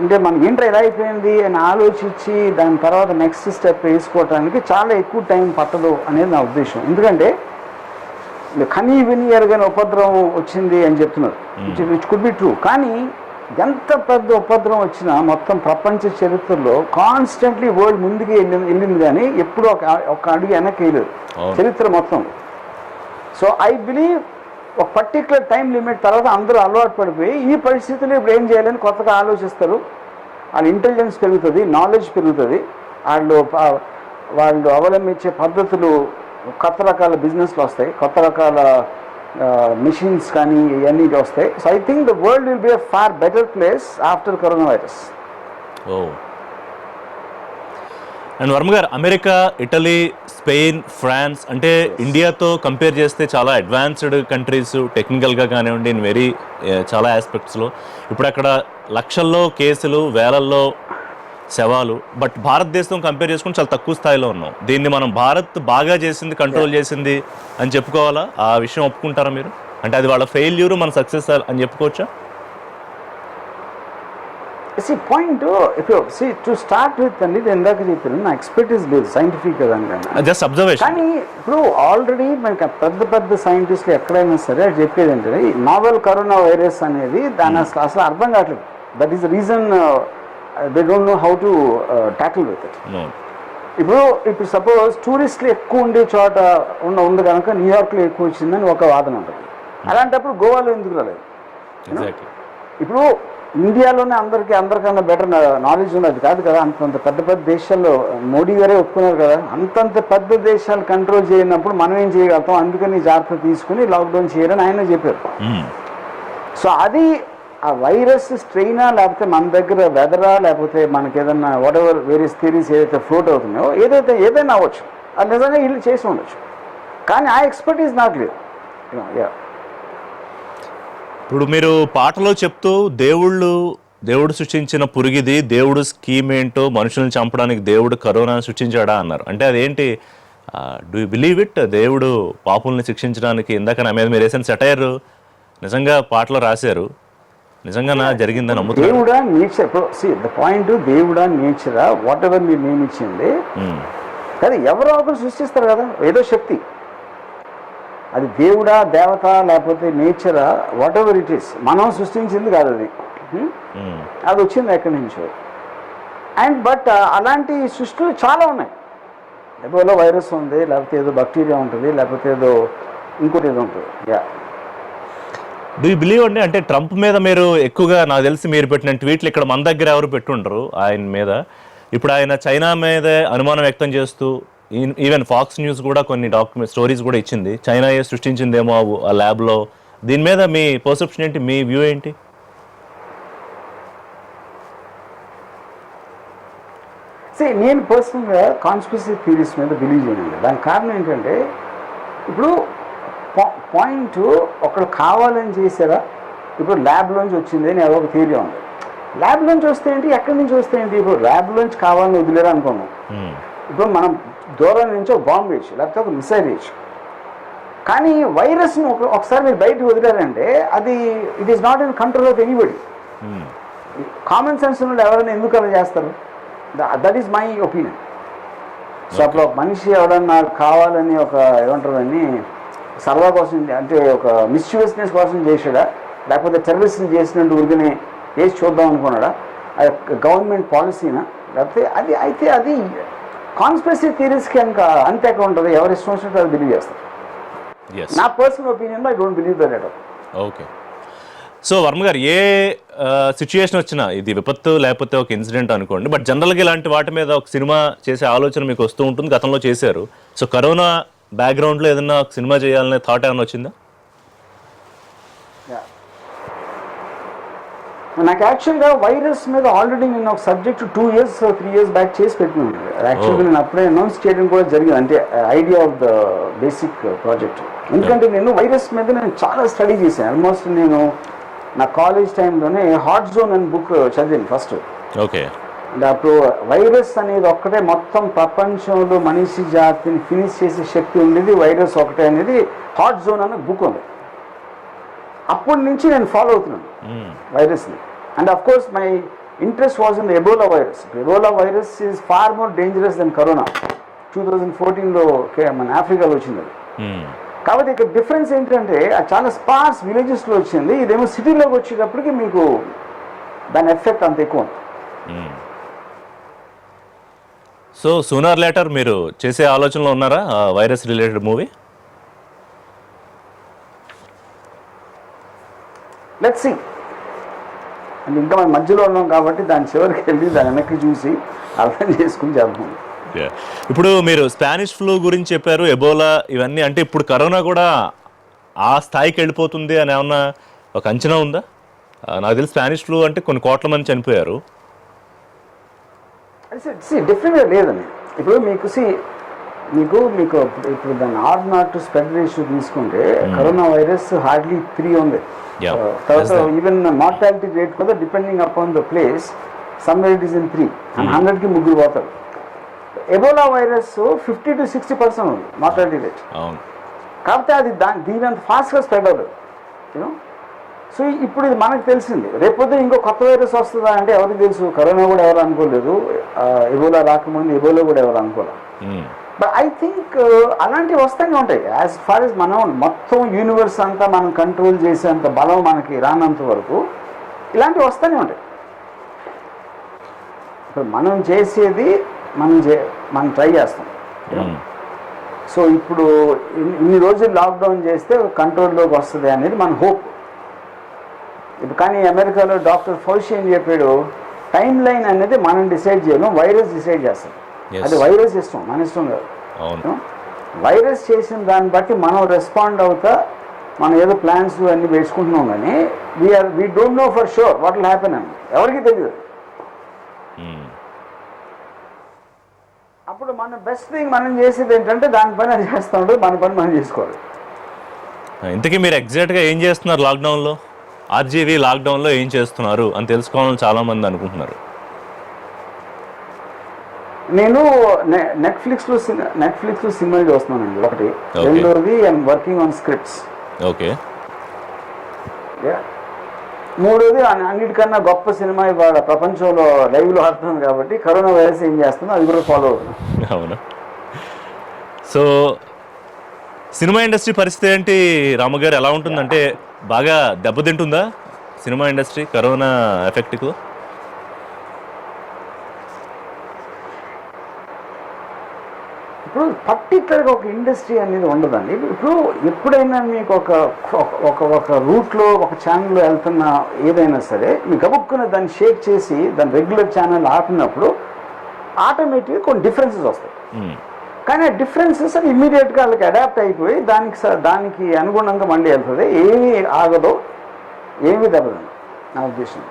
అంటే మనం ఏంటో ఎలా అయిపోయింది అని ఆలోచించి దాని తర్వాత నెక్స్ట్ స్టెప్ వేసుకోవటానికి చాలా ఎక్కువ టైం పట్టదు అనేది నా ఉద్దేశం. ఎందుకంటే కనీ విని ఎరగని ఉపద్రవం వచ్చింది అని చెప్తున్నారు, విచ్ కుడ్ బి ట్రూ. కానీ ఎంత పెద్ద ఉపద్రవం వచ్చినా మొత్తం ప్రపంచ చరిత్రలో కాన్స్టెంట్లీ వరల్డ్ ముందుకు వెళ్ళింది, కానీ ఎప్పుడు ఒక అడుగు వెనక్కి వెళ్ళలేదు చరిత్ర మొత్తం. సో ఐ బిలీవ్ ఒక పర్టికులర్ టైం లిమిట్ తర్వాత అందరూ అలవాటు పడిపోయి ఈ పరిస్థితుల్లో ఇప్పుడు ఏం చేయాలని కొత్తగా ఆలోచిస్తారు. వాళ్ళ ఇంటెలిజెన్స్ పెరుగుతుంది, నాలెడ్జ్ పెరుగుతుంది, వాళ్ళు అవలంబించే పద్ధతులు కొత్త రకాల బిజినెస్లు వస్తాయి, కొత్త రకాల మిషన్స్ కానీ ఇవన్నీ వస్తాయి. So I think the world will be a far better place after corona virus. Oh and Varma గారు, అమెరికా, ఇటలీ, స్పెయిన్, ఫ్రాన్స్ అంటే ఇండియాతో కంపేర్ చేస్తే చాలా అడ్వాన్స్డ్ కంట్రీస్ టెక్నికల్గా కానివ్వండి, వెరీ చాలా ఆస్పెక్ట్స్లో. ఇప్పుడు అక్కడ లక్షల్లో కేసులు, వేలల్లో శవాలు. బట్ భారతదేశం కంపేర్ చేసుకుని చాలా తక్కువ స్థాయిలో ఉన్నాం. దీన్ని మనం భారత్ బాగా చేసింది, కంట్రోల్ చేసింది అని చెప్పుకోవాలా? ఆ విషయం ఒప్పుకుంటారా మీరు? అంటే అది వాళ్ళ ఫెయిల్యూర్, మన సక్సెస్ అని చెప్పుకోవచ్చా? See, point if you see to start with అండి, ఇందాక చెప్పాను నా ఎక్స్పర్టీస్ లేదు సైంటిఫిక్ కదండి, జస్ట్ అబ్జర్వేషన్. కానీ ఇప్పుడు ఆల్రెడీ మనకి పెద్ద పెద్ద సైంటిస్టులు ఎక్కడైనా సరే అది చెప్పేది ఏంటంటే నావెల్ కరోనా వైరస్ అనేది దాని అసలు అర్థం కావట్లేదు. That is the reason they don't know how to tackle with it. ఇప్పుడు సపోజ్ టూరిస్టులు ఎక్కువ ఉండే చోట ఉంది కనుక న్యూయార్క్లో ఎక్కువ వచ్చిందని ఒక వాదన ఉంటుంది. అలాంటప్పుడు గోవాలో ఎందుకు రాలేదు? ఇప్పుడు ఇండియాలోనే అందరికన్నా బెటర్ నాలెడ్జ్ ఉన్నది కాదు కదా. అంతంత పెద్ద పెద్ద దేశాల్లో మోడీ గారే ఒప్పుకున్నారు కదా, అంతంత పెద్ద దేశాలు కంట్రోల్ చేయనప్పుడు మనం ఏం చేయగలుగుతాం, అందుకని జాగ్రత్త తీసుకుని లాక్డౌన్ చేయాలని ఆయన చెప్పారు. సో అది ఆ వైరస్ స్ట్రెయినా, లేకపోతే మన దగ్గర వెదరా, లేకపోతే మనకి ఏదన్నా వాట్ ఎవర్ వేరియస్ థియరీస్ ఏదైతే ఫ్లోట్ అవుతున్నాయో ఏదైనా అవ్వచ్చు, అది నిజంగా వీళ్ళు చేసి ఉండొచ్చు. కానీ ఆ ఎక్స్పర్టీస్ నాకు లేదు. ఇప్పుడు మీరు పాటలో చెప్తూ దేవుడు సృష్టించిన పురుగిది, దేవుడు స్కీమ్ ఏంటో, మనుషులను చంపడానికి దేవుడు కరోనా సృష్టించాడా అన్నారు. అంటే అదేంటి, డూ యూ బిలీవ్ ఇట్? దేవుడు పాపుల్ని శిక్షించడానికి, ఇందాక నా మీద మీరు వేసిన సెటైర్ నిజంగా పాటలో రాశారు, నిజంగా జరిగిందని నమ్ముతున్నారు? దేవుడా నేచర్, ద పాయింట్ దేవుడా నేచరా వాట్ ఎవర్ మీరు నేమ్ ఇచ్చింది కానీ ఎవరో ఒకరు సృష్టిస్తారు కదా, ఏదో శక్తి. అది దేవుడా, దేవత, లేకపోతే నేచరా, వాట్ ఎవర్ ఇట్ ఈస్, మనం సృష్టించింది కాదు అది. అది వచ్చింది ఎక్కడి నుంచో. అండ్ బట్ అలాంటి సృష్టిలు చాలా ఉన్నాయి. ఎబోలా వైరస్ ఉంది, లేకపోతే ఏదో బ్యాక్టీరియా ఉంటుంది, లేకపోతే ఏదో ఇంకోటి ఏదో ఉంటుంది. డూ యూ బిలీవ్ అండి? అంటే ట్రంప్ మీద మీరు ఎక్కువగా, నాకు తెలిసి మీరు పెట్టిన ట్వీట్లు ఇక్కడ మన దగ్గర ఎవరు పెట్టుండరు ఆయన మీద. ఇప్పుడు ఆయన చైనా మీద అనుమానం వ్యక్తం చేస్తూ, ఈవెన్ ఫాక్స్ న్యూస్ కూడా కొన్ని స్టోరీస్ కూడా ఇచ్చింది, చైనా సృష్టించిందేమో ఆ ల్యాబ్లో. దీని మీద మీ పర్సెప్షన్ ఏంటి, మీ వ్యూ ఏంటి? నేను పర్సనల్గా కాన్స్పిరసీ థియరీస్ మీద బిలీవ్ చేయనండి. దానికి కారణం ఏంటంటే, ఇప్పుడు పాయింట్ ఒకళ్ళు కావాలని చేశారా, ఇప్పుడు ల్యాబ్లోంచి వచ్చింది అని ఏదో ఒక థియరీ ఉంది. ల్యాబ్లోంచి వస్తే ఏంటి, ఎక్కడి నుంచి వస్తే ఏంటి? ఇప్పుడు ల్యాబ్లోంచి కావాలని వదిలేరు అనుకున్నాం. ఇప్పుడు మనం దూరం నుంచి ఒక బాంబు వేయచ్చు, లేకపోతే ఒక మిసైల్ వేయచ్చు. కానీ వైరస్ని ఒకసారి మీరు బయటకు వదిలేరంటే అది it is not in control of anybody. Common sense ఉన్న ఎవరైనా ఎందుకు అలా చేస్తారు? That is my opinion. So అప్పుడు ఒక మనిషి ఎవడన్నా కావాలని ఒక ఏమంటారని సరదా కోసం, అంటే ఒక మిస్యూస్నెస్ కోసం చేసాడా, లేకపోతే టెర్రరిస్ట్ని చేసినట్టు ఊరికనే వేసి చూద్దాం అనుకున్నాడా, గవర్నమెంట్ పాలసీనా, లేకపోతే అది అయితే అది కాన్స్పిరసీ థియరీస్కి ఇంకా అంతే ఎక్కడ ఉంటుంది, ఎవరి ఇష్టం వచ్చినట్టు అది బిలీవ్ చేస్తారు. నా పర్సనల్ ఒపీనియన్లో I don't believe that at all. Okay. So Varma గారు, ఏ సిచ్యుయేషన్ వచ్చినా, ఇది విపత్తు లేకపోతే ఒక ఇన్సిడెంట్ అనుకోండి, బట్ జనరల్గా ఇలాంటి వాటి మీద ఒక సినిమా చేసే ఆలోచన మీకు వస్తూ ఉంటుంది, గతంలో చేశారు. సో కరోనా బ్యాక్గ్రౌండ్లో ఏదన్నా ఒక సినిమా చేయాలనే థాట్ ఏమైనా వచ్చిందా? నాకు యాక్చువల్గా వైరస్ మీద ఆల్రెడీ నేను ఒక సబ్జెక్ట్ 2 years 3 years బ్యాక్ చేసి పెట్టినాను. యాక్చువల్గా నేను అప్పుడే అనౌన్స్ చేయడం కూడా జరిగింది, అంటే idea of the basic project. ఎందుకంటే నేను వైరస్ మీద నేను చాలా స్టడీ చేశాను. ఆల్మోస్ట్ నేను నా కాలేజ్ టైంలోనే హాట్ జోన్ అని బుక్ చదివాను ఫస్ట్. ఓకే. అంటే అప్పుడు వైరస్ అనేది ఒక్కటే మొత్తం ప్రపంచంలో మనిషి జాతిని ఫినిష్ చేసే శక్తి ఉండేది వైరస్ ఒకటే అనేది హాట్ జోన్ అనే బుక్ ఉంది. అప్పటి నుంచి నేను ఫాలో అవుతున్నాను వైరస్ని. And of course my interest was in Ebola virus. Ebola virus is far more dangerous than corona. 2014లో మన ఆఫ్రికాలో వచ్చింది అది. కాబట్టి ఇక్కడ డిఫరెన్స్ ఏంటంటే అది చాలా స్పార్స్ విలేజెస్లో వచ్చింది, ఇదేమో సిటీలోకి వచ్చేటప్పటికి మీకు దాని ఎఫెక్ట్ అంత ఎక్కువ ఉంది. సో సూనర్ లేటర్ మీరు చేసే ఆలోచనలో ఉన్నారా virus related movie? Let's see. అంటే ఇంకా మన మధ్యలో ఉన్నాం కాబట్టి దాని చివరికి వెళ్ళి దాని వెనక్కి చూసి అర్థం చేసుకుని చేద్దాం. Yeah. ఇప్పుడు మీరు స్పానిష్ ఫ్లూ గురించి చెప్పారు, ఎబోలా ఇవన్నీ. అంటే ఇప్పుడు కరోనా కూడా ఆ స్థాయికి వెళ్ళిపోతుంది అని ఏమన్నా ఒక అంచనా ఉందా? నాకు తెలిసి స్పానిష్ ఫ్లూ అంటే కొన్ని కోట్ల మంది చనిపోయారు. డిఫరెంట్గా లేదండి. ఇప్పుడు మీకు ఇప్పుడు దాని R0 స్ప్రెడ్ రేషియో తీసుకుంటే కరోనా వైరస్ హార్డ్లీ 3 ఉంది. తర్వాత ఈవెన్ మార్టాలిటీ రేట్ కూడా depending upon the place somewhere it is in 3 and 100కి 3 పోతారు. ఎబోలా వైరస్ 50 to 60% ఉంది మార్టాలిటీ రేట్. కాకపోతే అది దీని అంత ఫాస్ట్గా స్ప్రెడ్ అవుతుంది యూనో. సో ఇప్పుడు ఇది మనకు తెలిసింది, రేపొద్దు ఇంకో కొత్త వైరస్ వస్తుందా అంటే ఎవరికి తెలుసు. కరోనా కూడా ఎవరు అనుకోలేదు, ఎబోలా రాకముందు ఎబోలా కూడా ఎవరు అనుకోలేదు. బట్ ఐ థింక్ అలాంటివి వస్తూనే ఉంటాయి. యాజ్ ఫార్ ఎస్ మనం మొత్తం యూనివర్స్ అంతా మనం కంట్రోల్ చేసేంత బలం మనకి రానంత వరకు ఇలాంటివి వస్తూనే ఉంటాయి. ఇప్పుడు మనం చేసేది మనం ట్రై చేస్తాం. సో ఇప్పుడు ఇన్ని రోజులు లాక్డౌన్ చేస్తే కంట్రోల్లోకి వస్తుంది అనేది మన హోప్. ఇప్పుడు కానీ అమెరికాలో డాక్టర్ ఫౌషీ ఏం చెప్పాడు, టైం లైన్ అనేది మనం డిసైడ్ చేయడం, వైరస్ డిసైడ్ చేస్తాం. అది వైరస్ ఇష్టం, మన ఇష్టం కాదు. వైరస్ చేసిన దాన్ని బట్టి మనం రెస్పాండ్ అవుతా మనం ఏదో ప్లాన్స్ అన్నీ వేసుకుంటున్నాం, కానీ we don't know for sure what will happen అని ఎవరికి తెలియదు. అప్పుడు మన బెస్ట్ థింగ్ మనం చేసేది ఏంటంటే దాని పని అది చేస్తూ ఉంటుంది, మన పని మనం చేసుకోవాలి. ఇంతకీ మీరు ఎగ్జాక్ట్గా ఏం చేస్తున్నారు లాక్డౌన్లో? ఆర్జీవీ లాక్డౌన్లో ఏం చేస్తున్నారు అని తెలుసుకోవాలని చాలామంది అనుకుంటున్నారు. నేను నెట్ఫ్లిక్స్లో సినిమాలు చూస్తున్నానండి ఒకటి. రెండోది I'm working on scripts. Okay. మూడోది అన్నిటికన్నా గొప్ప సినిమా ఇవాళ ప్రపంచంలో లైవ్లో ఆడుతుంది కాబట్టి కరోనా వైరస్ ఏం చేస్తుందో అది కూడా ఫాలో అవుతుంది. అవును. సో సినిమా ఇండస్ట్రీ పరిస్థితి ఏంటి రామగారు, ఎలా ఉంటుందంటే బాగా దెబ్బతింటుందా సినిమా ఇండస్ట్రీ కరోనా ఎఫెక్ట్కు? ఇప్పుడు పర్టికులర్గా ఒక ఇండస్ట్రీ అనేది ఉండదండి. ఇప్పుడు ఎప్పుడైనా మీకు ఒక రూట్లో ఒక ఛానల్లో వెళ్తున్న ఏదైనా సరే మీకు గబుక్కున దాన్ని షేక్ చేసి దాని రెగ్యులర్ ఛానల్ ఆపినప్పుడు ఆటోమేటిక్గా కొన్ని డిఫరెన్సెస్ వస్తాయి. కానీ ఆ డిఫరెన్సెస్ అది ఇమ్మీడియట్గా వాళ్ళకి అడాప్ట్ అయిపోయి దానికి అనుగుణంగా మళ్ళీ వెళ్తుంది. ఏమీ ఆగదో, ఏమీ దెబ్బతింది నా ఉద్దేశం.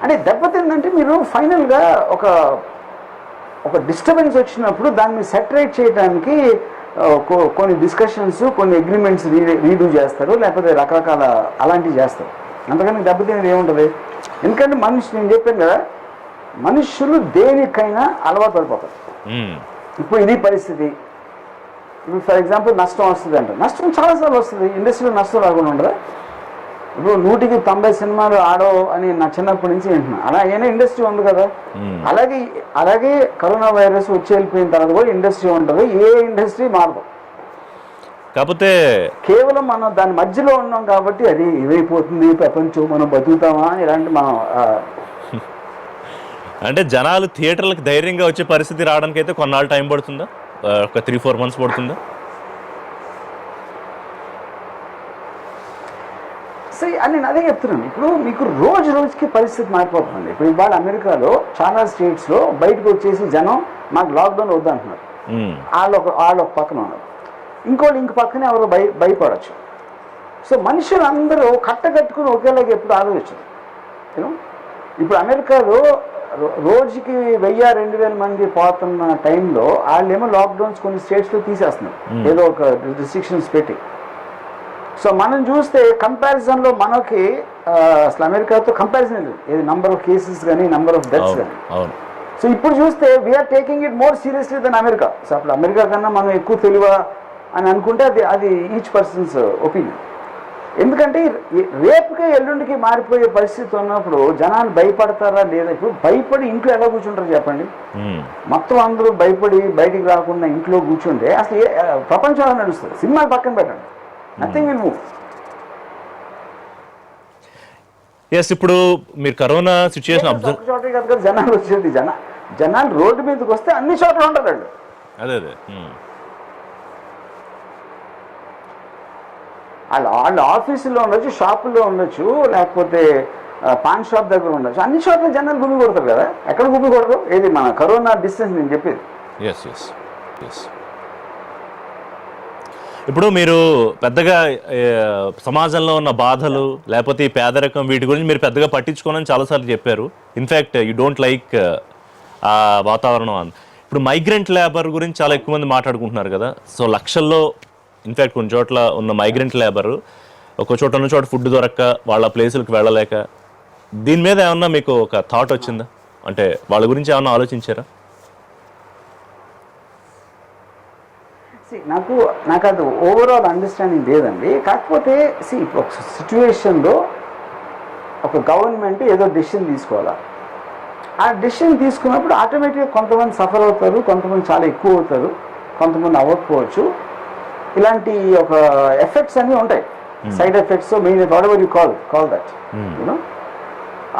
అంటే దెబ్బతిందంటే మీరు ఫైనల్గా ఒక డిస్టర్బెన్స్ వచ్చినప్పుడు దాన్ని సెటరేట్ చేయడానికి కొన్ని డిస్కషన్స్, కొన్ని అగ్రిమెంట్స్ రీడూ చేస్తారు, లేకపోతే రకరకాల అలాంటివి చేస్తారు. అంతకని దెబ్బతినేది ఏముంటుంది? ఎందుకంటే నేను చెప్పాను కదా, మనుషులు దేనికైనా అలవాటు పడిపోతారు. ఇప్పుడు ఇది పరిస్థితి. ఇప్పుడు ఫర్ ఎగ్జాంపుల్ నష్టం వస్తుంది అంటే నష్టం చాలాసార్లు వస్తుంది. ఇండస్ట్రీలో నష్టం రాకుండా ఉండదా? ఇప్పుడు 100కి 90 సినిమాలు ఆడవు అని నా చిన్నప్పటి నుంచి వింటున్నా. అలా ఏమైనా ఇండస్ట్రీ ఉంది కదా. అలాగే కరోనా వైరస్ వచ్చి వెళ్ళిపోయిన తర్వాత కూడా ఇండస్ట్రీ ఉంటుంది. ఏ ఇండస్ట్రీ మారదు. కాకపోతే కేవలం మనం దాని మధ్యలో ఉన్నాం కాబట్టి అది ఏమైపోతుంది ప్రపంచం, మనం బతుకుతామా అని ఇలాంటి మనం అంటే జనాలు థియేటర్లకు ధైర్యంగా వచ్చే పరిస్థితి రావడానికి అయితే కొన్నాళ్ళు టైం పడుతుందా? ఒక 3-4 months పడుతుందా? సరే అని నేను అదే చెప్తున్నాను. ఇప్పుడు మీకు రోజుకి పరిస్థితి మారిపోతుంది. ఇప్పుడు ఇవాళ అమెరికాలో చాలా స్టేట్స్లో బయటకు వచ్చేసి జనం మాకు లాక్డౌన్ వద్దంటున్నారు. వాళ్ళు ఒక పక్కన ఉన్నారు, ఇంక పక్కనే ఎవరు భయపడవచ్చు. సో మనుషులందరూ కట్టకట్టుకుని ఒకేలాగా ఎప్పుడు ఆలోచించరు. ఇప్పుడు అమెరికాలో రోజుకి 1000-2000 మంది పోతున్న టైంలో వాళ్ళేమో లాక్డౌన్స్ కొన్ని స్టేట్స్లో తీసేస్తున్నారు, ఏదో ఒక రిస్ట్రిక్షన్స్ పెట్టి. సో మనం చూస్తే కంపారిజన్లో మనకి అసలు అమెరికాతో కంపారిజన్ లేదు, ఏది నంబర్ ఆఫ్ కేసెస్ కానీ నంబర్ ఆఫ్ డెత్స్ కానీ. సో ఇప్పుడు చూస్తే we're taking it more seriously than America. So అప్పుడు అమెరికా కన్నా మనం ఎక్కువ తెలివా అని అనుకుంటే అది ఈచ్ పర్సన్స్ ఒపీనియన్. ఎందుకంటే రేపుకే ఎల్లుండికి మారిపోయే పరిస్థితి ఉన్నప్పుడు జనాలు భయపడతారా లేదా? ఇప్పుడు భయపడి ఇంట్లో ఎలా కూర్చుంటారు చెప్పండి? మొత్తం అందరూ భయపడి బయటికి రాకుండా ఇంట్లో కూర్చుంటే అసలు ప్రపంచంలో నడుస్తుంది. సినిమాలు పక్కన పెట్టండి, నథింగ్ విల్ మూవ్. ఎస్, ఇప్పుడు మీరు కరోనా సిచ్యుయేషన్ అబ్జర్వ్ చోటే కదా జనాలు వచ్చేది. జనాలు రోడ్డు మీదకి వస్తే అన్ని చోట్ల ఉంటారండి. అదే వాళ్ళు ఆఫీసులో ఉండొచ్చు, షాపుల్లో ఉండొచ్చు, లేకపోతే పాన్ షాప్ దగ్గర ఉండొచ్చు. అన్ని చోట్ల జనాలు గుమి కొడతారు కదా. ఎక్కడ గుమి కొడరు? ఏది మన కరోనా డిస్టెన్స్ నేను చెప్పేది. Yes yes yes. ఇప్పుడు మీరు పెద్దగా సమాజంలో ఉన్న బాధలు లేకపోతే ఈ పేదరికం వీటి గురించి మీరు పెద్దగా పట్టించుకోనని చాలాసార్లు చెప్పారు. ఇన్ఫ్యాక్ట్ యూ డోంట్ లైక్ ఆ వాతావరణం అని. ఇప్పుడు మైగ్రెంట్ లేబర్ గురించి చాలా ఎక్కువ మంది మాట్లాడుకుంటున్నారు కదా. సో లక్షల్లో ఇన్ఫ్యాక్ట్ కొన్ని చోట్ల ఉన్న మైగ్రెంట్ లేబర్ ఒక చోట ఉన్న చోట ఫుడ్ దొరక్క వాళ్ళ ప్లేసులకు వెళ్ళలేక, దీని మీద ఏమన్నా మీకు ఒక థాట్ వచ్చిందా? అంటే వాళ్ళ గురించి ఏమన్నా ఆలోచించారా? నాకు అది ఓవరాల్ అండర్స్టాండింగ్ లేదండి. కాకపోతే ఇప్పుడు ఒక సిచ్యువేషన్లో ఒక గవర్నమెంట్ ఏదో డెసిషన్ తీసుకోవాలా. ఆ డెసిషన్ తీసుకున్నప్పుడు ఆటోమేటిక్గా కొంతమంది సఫర్ అవుతారు, కొంతమంది చాలా ఎక్కువ అవుతారు, కొంతమంది అవ్వకపోవచ్చు. ఇలాంటి ఒక ఎఫెక్ట్స్ అన్నీ ఉంటాయి, side effects. Main what ever you call that, you know,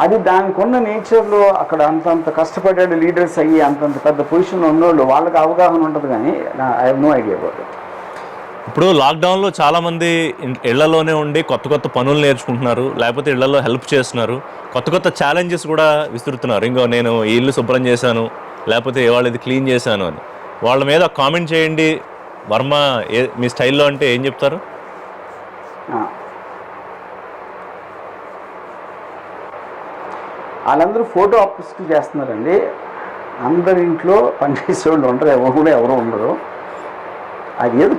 అది దానికి ఉన్న నేచర్లో అక్కడ అంతంత కష్టపడ్డాడు లీడర్స్ అయ్యి అంతంత పెద్ద పొజిషన్లో ఉన్నోళ్ళు, వాళ్ళకి అవగాహన ఉంటుంది. కానీ I have no idea about it. ఇప్పుడు లాక్డౌన్లో చాలామంది ఇళ్లలోనే ఉండి కొత్త కొత్త పనులు నేర్చుకుంటున్నారు, లేకపోతే ఇళ్లలో హెల్ప్ చేస్తున్నారు, కొత్త కొత్త ఛాలెంజెస్ కూడా విస్తురుతున్నారు. ఇంకో నేను ఈ ఇల్లు శుభ్రం చేశాను, లేకపోతే ఇవాళ ఇది క్లీన్ చేశాను అని. వాళ్ళ మీద కామెంట్ చేయండి వర్మ మీ స్టైల్లో అంటే ఏం చెప్తారు? వాళ్ళందరూ ఫోటో అప్స్ట్ చేస్తున్నారండి. అందరి ఇంట్లో పనిచేసే వాళ్ళు ఉంటారు, ఎవరు కూడా ఎవరు ఉండరు. అది ఏదో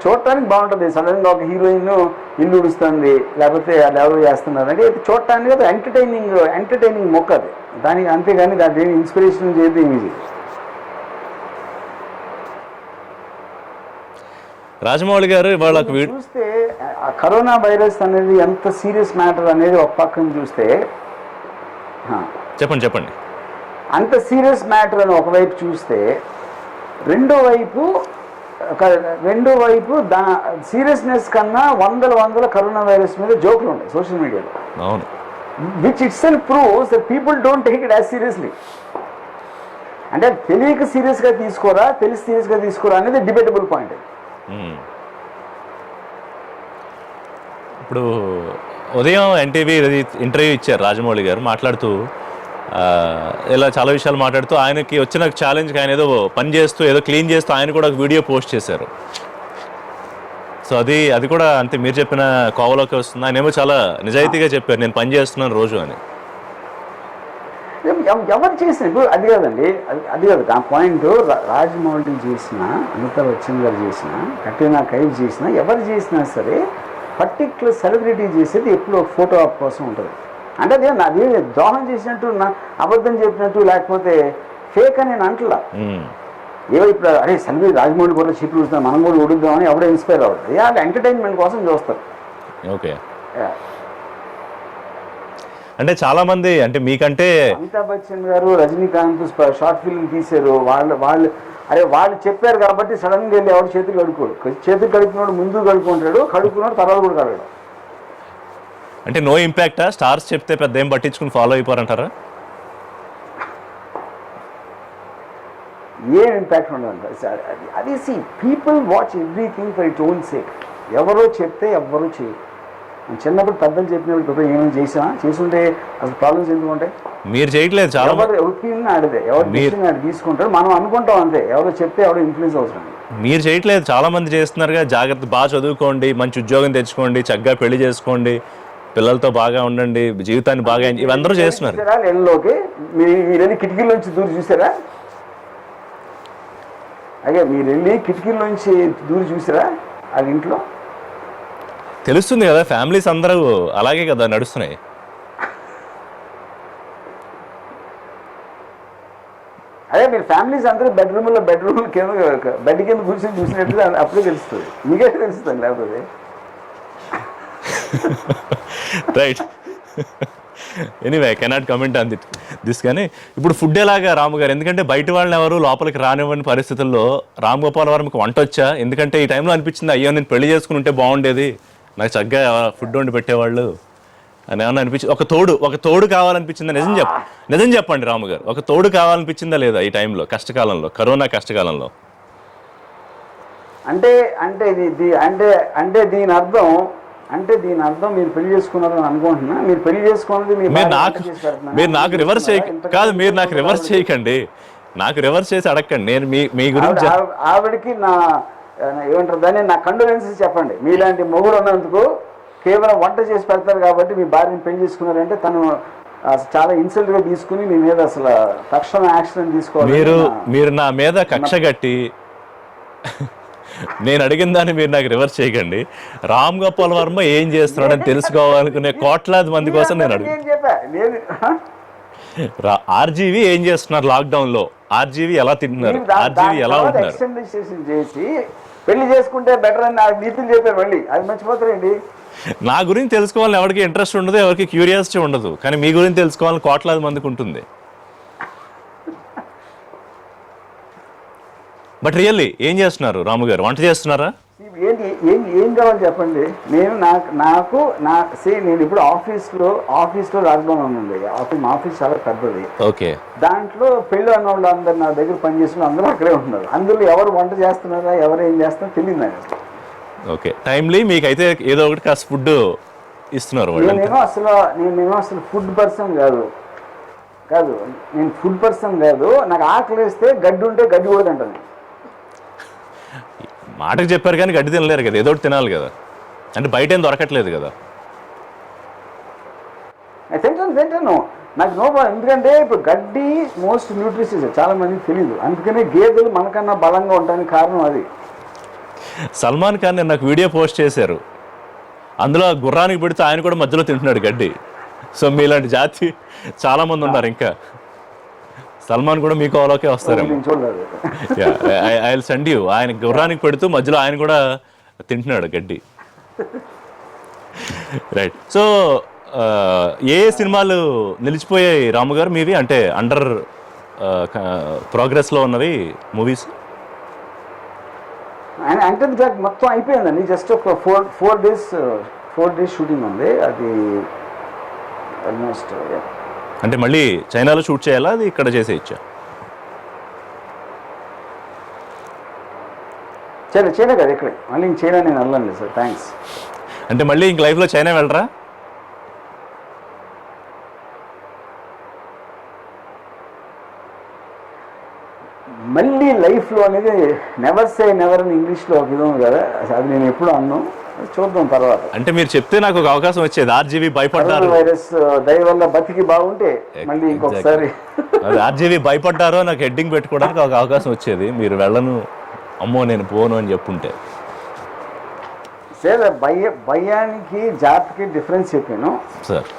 చూడటానికి బాగుంటుంది. సడన్గా ఒక హీరోయిన్ ఇల్లు ఉడుస్తుంది, లేకపోతే వాళ్ళు ఎవరు చేస్తున్నారు అంటే చూడటానికి అది ఎంటర్టైనింగ్ మొక్క అది. దానికి అంతేగాని దాని ఏమి ఇన్స్పిరేషన్ చేయదు, ఏమీ చేయదు. రాజమౌళి గారు ఇవాళ చూస్తే కరోనా వైరస్ అనేది ఎంత సీరియస్ మ్యాటర్ అనేది ఒక పక్కన చూస్తే, చెప్పండి. అంత సీరియస్ మ్యాటర్ అని ఒకవైపు చూస్తే, రెండో వైపు సీరియస్నెస్ కన్నా వందల కరోనా వైరస్ మీద జోకులు ఉంటాయి సోషల్ మీడియాలో. అవును. Which it self proves that people don't take it as seriously. అంటే తెలియక సీరియస్గా తీసుకోరా, తెలిసి సీరియస్గా తీసుకోరా అనేది డిబేటబుల్ పాయింట్. ఇప్పుడు ఉదయం ఎన్టీవీ ఇంటర్వ్యూ ఇచ్చారు రాజమౌళి గారు. మాట్లాడుతూ ఇలా చాలా విషయాలు మాట్లాడుతూ ఆయనకి వచ్చిన ఛాలెంజ్కి ఆయన ఏదో పని చేస్తూ ఏదో క్లీన్ చేస్తూ ఆయన కూడా ఒక వీడియో పోస్ట్ చేశారు. సో అది కూడా అంతే మీరు చెప్పిన కోవలోకి వస్తుంది. ఆయన ఏమో చాలా నిజాయితీగా చెప్పారు, నేను పని చేస్తున్నాను రోజు అని. ఎవరు చేసిన ఇప్పుడు అది కాదండి, అది కాదు ఆ పాయింట్. రాజమౌళి చేసిన, అమితాబ్ బచ్చన్ గారు చేసిన, కట్రీనా కైఫ్ చేసిన, ఎవరు చేసినా సరే పర్టిక్యులర్ సెలబ్రిటీ చేసేది ఎప్పుడు ఒక ఫోటో ఆప్ కోసం ఉంటుంది. అంటే అది దోహం చేసినట్టు, అబద్ధం చెప్పినట్టు, లేకపోతే ఫేక్ అని నేను అంటలా. ఏవో ఇప్పుడు అరే సెలబ్రిటీ రాజమౌళి కూడా చీపులు చూస్తాను, మనం కూడా ఉడుద్దామని ఎవడో ఇన్స్పైర్ అవుతుంది. వాళ్ళు ఎంటర్టైన్మెంట్ కోసం చూస్తారు. ఓకే. అంటే చాలా మంది అంటే మీకంటే అమితాబ్ బచ్చన్ గారు రజనీకాంత్ షార్ట్ ఫిల్మ్ తీశారు. వాళ్ళు చెప్పారు కాబట్టి సడన్గా వెళ్ళి ఎవరు చేతులు కడుక్కోడు. చేతులు కడుక్కున్నాడు ముందు కడుక్కుంటాడు, కడుక్కున్నాడు తర్వాత కూడా కడగడు. అంటే నో ఇంపాక్టా? స్టార్స్ చెప్తే పెద్ద ఏం పట్టించుకుని ఫాలో అయిపోరంటారా? ఏం ఇంపాక్ట్ ఉండదు అది. People watch everything for it own sake. ఎవరో చెప్తే ఎవ్వరూ చేయరు. చిన్నప్పుడు పెద్దలు చెప్పినప్పుడు ఏమైనా చేసుంటే అసలు ప్రాబ్లమ్స్ ఎందుకు ఉంటాయి? మీరు చేయట్లేదు. చాలా ఒపీనియన్ ఆడితే ఎవరు డిసిషన్ ఆడి తీసుకుంటారు, మనం అనుకుంటాం అంతే. ఎవరో చెప్తే ఎవరో ఇన్ఫ్లుయెన్స్ అవసరం. మీరు చేయట్లేదు, చాలా మంది చేస్తున్నారుగా. జాగ్రత్త, బాగా చదువుకోండి, మంచి ఉద్యోగం తెచ్చుకోండి, చక్కగా పెళ్లి చేసుకోండి, పిల్లలతో బాగా ఉండండి, జీవితాన్ని బాగా ఇవందరూ చేస్తున్నారు. ఇళ్ళలోకి మీరు వెళ్ళి కిటికీల నుంచి దూరి చూసారా? అదే మీరు వెళ్ళి కిటికీల నుంచి దూరి చూసారా అది ఇంట్లో? తెలుస్తుంది కదా, ఫ్యామిలీస్ అందరూ అలాగే కదా నడుస్తున్నాయి. అదే మీరు ఫ్యామిలీస్ అందరూ బెడ్రూమ్ కింద బెడ్ కింద కూర్చొని చూసినట్టు అప్పుడే తెలుస్తుంది. మీకే తెలుస్తుంది లేకపోతే. Right. Anyway I cannot comment on this. కానీ ఇప్పుడు ఫుడ్ ఎలాగా రాము గారు? ఎందుకంటే బయట వాళ్ళని ఎవరు లోపలికి రానివ్వని పరిస్థితుల్లో రామ్ గోపాల్ వర్మకి వంట వచ్చా? ఎందుకంటే ఈ టైంలో అనిపించింది, అయ్యో నేను పెళ్లి చేసుకుని ఉంటే బాగుండేది, నాకు చక్కగా ఫుడ్ వండి పెట్టేవాళ్ళు అని ఏమన్నా అనిపించింది? ఒక తోడు కావాలనిపించిందా? నిజం చెప్పండి రాము గారు, ఒక తోడు కావాలనిపించిందా లేదా ఈ టైంలో, కష్టకాలంలో, కరోనా కష్టకాలంలో? అంటే దీని అర్థం మీరు పెళ్లి చేసుకున్నారని అనుకుంటున్నా. మీరు పెళ్లి చేసుకున్నది మీరు నాకు రివర్స్ కాదు, మీరు నాకు రివర్స్ చేయకండి. నాకు రివర్స్ చేసి అడగండి, నేను మీ గురించి ఆవిడకి నా ఏమంటారు దాన్ని, నా కండోలెన్సెస్ చెప్పండి. మీలాంటి మొగుడు ఉన్నందుకు, కేవలం వంట చేసి పెడతారు కాబట్టి మీ భార్యని పెళ్లి చేసుకున్నారంటే తను చాలా ఇన్సల్ట్గా తీసుకుని మీ మీద అసలు తక్షణ యాక్షన్ తీసుకోవాలి. మీరు నా మీద కక్ష కట్టి నేను అడిగిన దాన్ని మీరు నాకు రివర్స్ చేయకండి. రామ్ గోపాల్ వర్మ ఏం చేస్తున్నాడని తెలుసుకోవాలనుకునే కోట్లాది మంది కోసం నేను ఆర్జీవి ఏం చేస్తున్నారు లాక్డౌన్ లో, ఆర్జీవి ఎలా తింటున్నారు, ఆర్జీవి ఎలా ఉంటున్నారు, ఎక్స్టెన్షన్ చేసి పెళ్లి చేసుకుంటే బెటర్ అని నాకు నీతులు చెప్పారు. మళ్ళీ అది మర్చిపోతారండి. నా గురించి తెలుసుకోవాలని ఎవరికి ఇంట్రెస్ట్ ఉండదు, ఎవరికి క్యూరియాసిటీ ఉండదు, కానీ మీ గురించి తెలుసుకోవాలని కోట్లాది మందికి ఉంటుంది. బట్ రియల్లీ ఏం చేస్తున్నారు రాము గారు? వంట చేస్తున్నారా? ఏం కావాలి చెప్పండి. నేను నేను ఇప్పుడు ఆఫీస్లో లాక్డౌన్ ఉంది. మా ఆఫీస్ చాలా పెద్దది. ఓకే. దాంట్లో పెళ్ళి అన్న వాళ్ళు అందరు నా దగ్గర పనిచేసిన అందరూ అక్కడే ఉంటున్నారు. అందులో ఎవరు వంట చేస్తున్నారా, ఎవరు ఏం చేస్తున్నారో తెలియదు నాకు. ఓకే. టైమ్లీ మీకైతే ఏదో ఒకటి కాస్త ఫుడ్ ఇస్తున్నారు. నేనేమో అసలు ఫుడ్ పర్సన్ కాదు. నేను ఫుడ్ పర్సన్ కాదు. నాకు ఆకలి వేస్తే గడ్డి ఉంటే గడ్డి కూడా తింటాను. మాటకు చెప్పారు కానీ గడ్డి తినలేరు కదా, ఏదో ఒకటి తినాలి కదా. అంటే బయట ఏం దొరకట్లేదు కదా. తింటాను నాకు నో ప్రాబ్లం. ఎందుకంటే ఇప్పుడు గడ్డి మోస్ట్ న్యూట్రిషియస్, చాలా మందికి తెలియదు. అందుకనే గేదెలు మనకన్నా బలంగా ఉండడానికి కారణం అది. సల్మాన్ ఖాన్ నేను నాకు వీడియో పోస్ట్ చేశారు, అందులో గుర్రానికి పెడితే ఆయన కూడా మధ్యలో తింటున్నాడు గడ్డి. సో మీలాంటి జాతి చాలా మంది ఉన్నారు. ఇంకా సల్మాన్ కూడా మీకు అవలోకే వస్తారేమో. I will send you. ఆయన గుర్రానికి పెడుతూ మధ్యలో ఆయన కూడా తింటున్నాడు గడ్డి. రైట్. సో ఏ సినిమాలు నిలిచిపోయాయి రాము గారు మీవి, అంటే అండర్ ప్రోగ్రెస్లో ఉన్నవి మూవీస్? అంటే మొత్తం అయిపోయిందండి. జస్ట్ ఒక ఫోర్ డేస్ షూటింగ్ ఉంది. అది ఆల్మోస్ట్. అంటే మళ్ళీ చైనాలో షూట్ చేయాలా, అది ఇక్కడ చేసేయచ్చా? చైనా కదా ఇక్కడే. మళ్ళీ ఇంక చైనా నేను వెళ్ళండి సార్. థ్యాంక్స్. అంటే మళ్ళీ ఇంక లైఫ్లో చైనా వెళ్ళరా? మళ్ళీ లైఫ్లో అనేది నెవర్ సే నెవర్ అని ఇంగ్లీష్లో ఒక విధం కదా, అది నేను ఎప్పుడు అన్నాను. చూద్దాం తర్వాత. అంటే మీరు చెప్తే నాకు ఒక అవకాశం వచ్చేది. ఆర్జీవి భయపడ్డారు, వైరస్ దయ వల్ల బతికి బాగుంటే మళ్ళీ ఇంకొకసారి ఆర్జీవి భయపడ్డారో నాకు హెడ్డింగ్ పెట్టుకోవడానికి ఒక అవకాశం వచ్చేది. మీరు వెళ్ళను, అమ్మో నేను పోను అని చెప్పుంటే. సార్ భయానికి జాగ్రత్తకి డిఫరెన్స్ చెప్పాను సార్.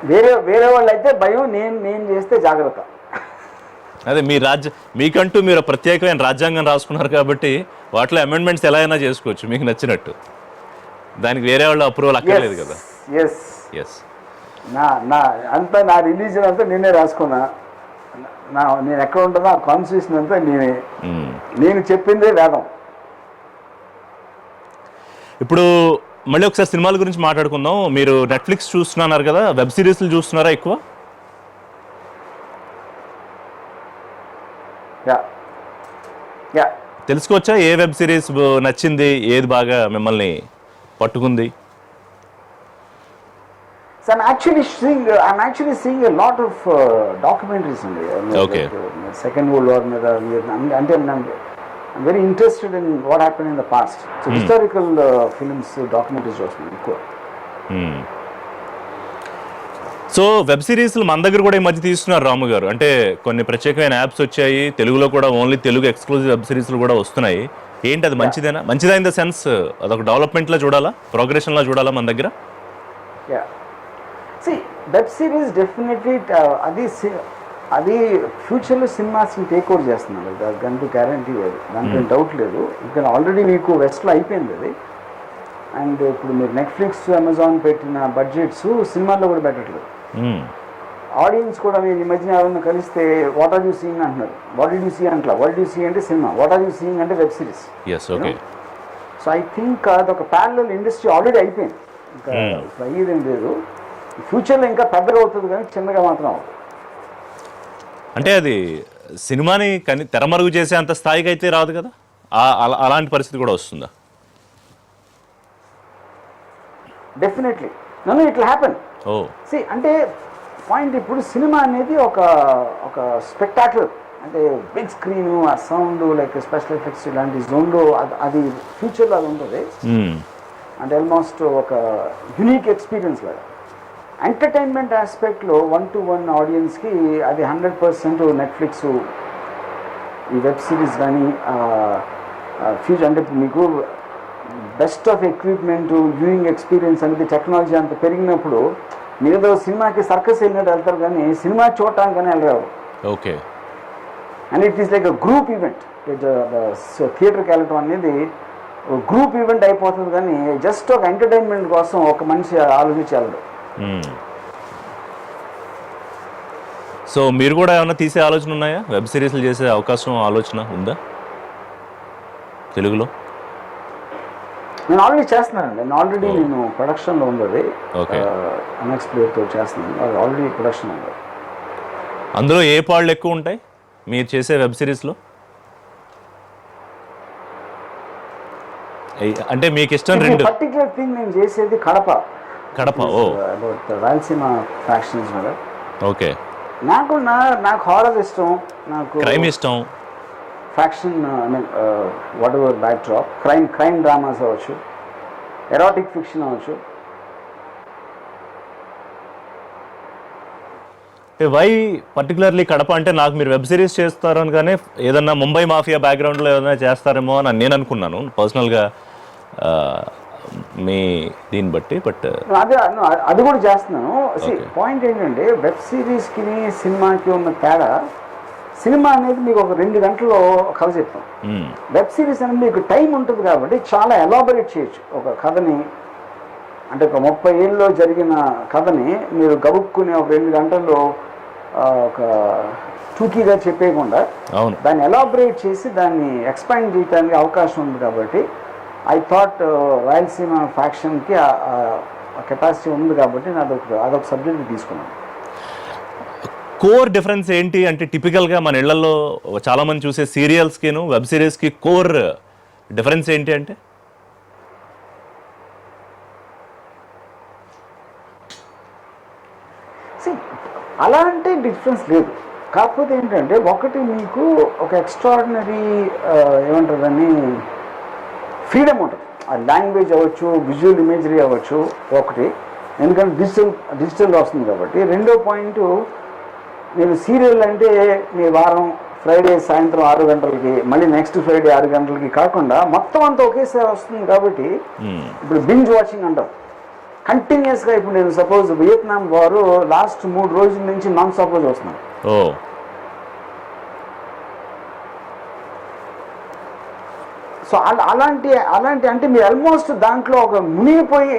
వేరే వాళ్ళు అయితే భయం, నేను చేస్తే జాగ్రత్త. అదే మీకంటూ మీరు ప్రత్యేకమైన రాజ్యాంగం రాసుకున్నారు కాబట్టి వాటిలో అమెండ్మెంట్స్ ఎలా అయినా చేసుకోవచ్చు మీకు నచ్చినట్టు. దానికి వేరే వాళ్ళ అప్రూవల్ అక్కర్లేదు కదా. ఎస్. నా రిలీజన్ అంతా నేనే రాసుకున్నా. నేను ఎక్కడ ఉంటుందో ఆ కాన్స్టిట్యూషన్ అంతా నేను చెప్పిందే వేదం. ఇప్పుడు మళ్ళీ ఒకసారి సినిమాల గురించి మాట్లాడుకుందాం. మీరు నెట్ఫ్లిక్స్ చూస్తున్నారు కదా, వెబ్ సిరీస్లు చూస్తున్నారా ఎక్కువ? తెలుసుకోవచ్చా ఏ వెబ్ సిరీస్ నచ్చింది, ఏది బాగా మిమ్మల్ని పట్టుకుంది? So I'm actually seeing a lot of documentaries in there. Okay. Like, Second World War మీద I'm very interested in what happened in the past. So historical films, documentaries చూస్తున్నాను ఎక్కువ. సో వెబ్ సిరీస్లు మన దగ్గర కూడా ఈ మధ్య తీస్తున్నారు రాము గారు. అంటే కొన్ని ప్రత్యేకమైన యాప్స్ వచ్చాయి, తెలుగులో కూడా ఓన్లీ తెలుగు ఎక్స్క్లూజివ్ వెబ్ సిరీస్లు కూడా వస్తున్నాయి. ఏంటి అది మంచిదేనా? మంచిదా ఇన్ ద సెన్స్ అదొక డెవలప్మెంట్లో చూడాలా, ప్రోగ్రెషన్లో చూడాలా మన దగ్గర? వెబ్ సిరీస్ డెఫినెట్లీ అది ఫ్యూచర్లో సినిమాస్ని టేక్ ఓవర్ చేస్తున్నారు. దాంట్లో గ్యారంటీ లేదు, దాంట్లో డౌట్ లేదు. ఇంకా ఆల్రెడీ మీకు వెస్ట్లో అయిపోయింది అది. అండ్ ఇప్పుడు మీరు నెట్ఫ్లిక్స్, అమెజాన్ పెట్టిన బడ్జెట్స్ సినిమాల్లో కూడా పెట్టట్లేదు. ఆడియన్స్ కూడా మీరు ఈ మధ్యన ఎవరైనా కలిస్తే వాట్ ఆర్ యూ సీయింగ్ అంటున్నారు. వాట్ డిడ్ యూ సీ అంటలా. వాట్ యూ సీ అంటే cinema, what are you seeing అంటే web series. So I think అదొక ప్యారలల్ ఇండస్ట్రీ ఆల్రెడీ అయిపోయింది. ఇంకా ఇప్పుడు అయ్యేదేం లేదు. ఫ్యూచర్లో ఇంకా పెద్దగా అవుతుంది కానీ చిన్నగా మాత్రం అవుతుంది. అంటే అది సినిమాని తెరమరుగు చేసే అంత స్థాయికి అయితే రాదు కదా, అలాంటి పరిస్థితి కూడా వస్తుందా? డెఫినెట్లీ. నన్ను ఇట్ విల్ హ్యాపెన్. అంటే పాయింట్ ఇప్పుడు సినిమా అనేది ఒక ఒక స్పెక్టాక్యులర్, అంటే బిగ్ స్క్రీన్, ఆ సౌండ్, లైక్ స్పెషల్ ఎఫెక్ట్స్ ఇలాంటి జోన్లో అది ఫ్యూచర్లో అది ఉంటుంది. అంటే ఆల్మోస్ట్ ఒక యునిక్ ఎక్స్పీరియన్స్ లాగా. ఎంటర్టైన్మెంట్ ఆస్పెక్ట్లో 1-to-1 ఆడియన్స్కి అది 100% నెట్ఫ్లిక్స్, ఈ వెబ్ సిరీస్ కానీ ఫ్యూచర్, అంటే మీకు best of equipment, viewing experience అనేది టెక్నాలజీ అంత పెరిగినప్పుడు మీరు సినిమాకి సర్కస్ వెళ్ళినట్టు వెళ్తారు కానీ సినిమా చూడటానికి కానీ వెళ్ళరావు. Okay. And it is like a group event. థియేటర్కి వెళ్ళటం అనేది గ్రూప్ ఈవెంట్ అయిపోతుంది కానీ జస్ట్ ఒక ఎంటర్టైన్మెంట్ కోసం ఒక మనిషి ఆలోచించి వెళ్ళడు. సో మీరు కూడా ఏమైనా తీసే ఆలోచన ఉన్నాయా? వెబ్ సిరీస్లు చేసే అవకాశం, ఆలోచన ఉందా తెలుగులో? నేను ఆల్రెడీ చేస్తున్నానండి. నేను ప్రొడక్షన్లో ఉంది, అన్ఎక్స్ప్లోర్తో చేస్తున్నాను. అది ఆల్రెడీ ప్రొడక్షన్ ఉంది. అందులో ఏ పాళ్ళు ఎక్కువ ఉంటాయి మీరు చేసే వెబ్ సిరీస్లో? అంటే మీకు ఇష్టం రెండు. పర్టికులర్ థింగ్ నేను చేసేది కడప. ఓ, అబౌట్ రాయలసీమ ఫ్యాక్షన్స్ మీద. ఓకే. నాకు హారర్ ఇష్టం, నాకు క్రైమ్ ఇష్టం, faction, I mean what ever back drop, crime dramas అవ్వచ్చు, ఎరాటిక్ ఫిక్షన్ అవ్వచ్చు. వై పర్టికులర్లీ కడప అంటే నాకు మీరు వెబ్ సిరీస్ చేస్తారని కానీ ఏదన్నా ముంబై మాఫియా బ్యాక్గ్రౌండ్లో ఏదైనా చేస్తారేమో అని నేను అనుకున్నాను పర్సనల్గా మీ దీన్ని బట్టి. బట్ అది కూడా చేస్తున్నాను. పాయింట్ ఏంటంటే వెబ్ సిరీస్కి సినిమాకి ఉన్న తేడా, సినిమా అనేది మీకు ఒక 2 గంటల్లో కథ చెప్తాం. వెబ్ సిరీస్ అనేది మీకు టైం ఉంటుంది కాబట్టి చాలా ఎలాబరేట్ చేయొచ్చు ఒక కథని. అంటే ఒక 30 ఏళ్ళలో జరిగిన కథని మీరు గబుక్కుని ఒక 2 గంటల్లో ఒక టూకీగా చెప్పేయకుండా దాన్ని ఎలాబరేట్ చేసి దాన్ని ఎక్స్పాండ్ చేయడానికి అవకాశం ఉంది. కాబట్టి ఐ థాట్ రాయలసీమ ఫ్యాక్షన్కి కెపాసిటీ ఉంది కాబట్టి అదొక సబ్జెక్ట్ తీసుకున్నాను. కోర్ డిఫరెన్స్ ఏంటి అంటే టిపికల్గా మన ఇళ్లలో చాలామంది చూసే సీరియల్స్కిను వెబ్ సిరీస్కి కోర్ డిఫరెన్స్ ఏంటి అంటే? అలాంటి డిఫరెన్స్ లేదు. కాకపోతే ఏంటంటే ఒకటి మీకు ఒక ఎక్స్ట్రాడినరీ ఏమంటారని ఫ్రీడమ్ ఉంటుంది. ఆ లాంగ్వేజ్ అవ్వచ్చు, విజువల్ ఇమేజరీ అవ్వచ్చు ఒకటి, ఎందుకంటే డిజిటల్ వస్తుంది కాబట్టి. రెండో పాయింట్, నేను సీరియల్ అంటే మీ వారం ఫ్రైడే సాయంత్రం 6 గంటలకి, మళ్ళీ నెక్స్ట్ ఫ్రైడే 6 గంటలకి కాకుండా మొత్తం అంతా ఒకేసారి వస్తుంది కాబట్టి ఇప్పుడు బింజ్ వాచింగ్ అంటాం కంటిన్యూస్గా. ఇప్పుడు నేను సపోజ్ వియత్నాం వారు లాస్ట్ 3 రోజుల నుంచి నాన్ స్టాప్ వస్తున్నాను. సో అలాంటి అంటే మీరు ఆల్మోస్ట్ దాంట్లో ఒక మునిగిపోయి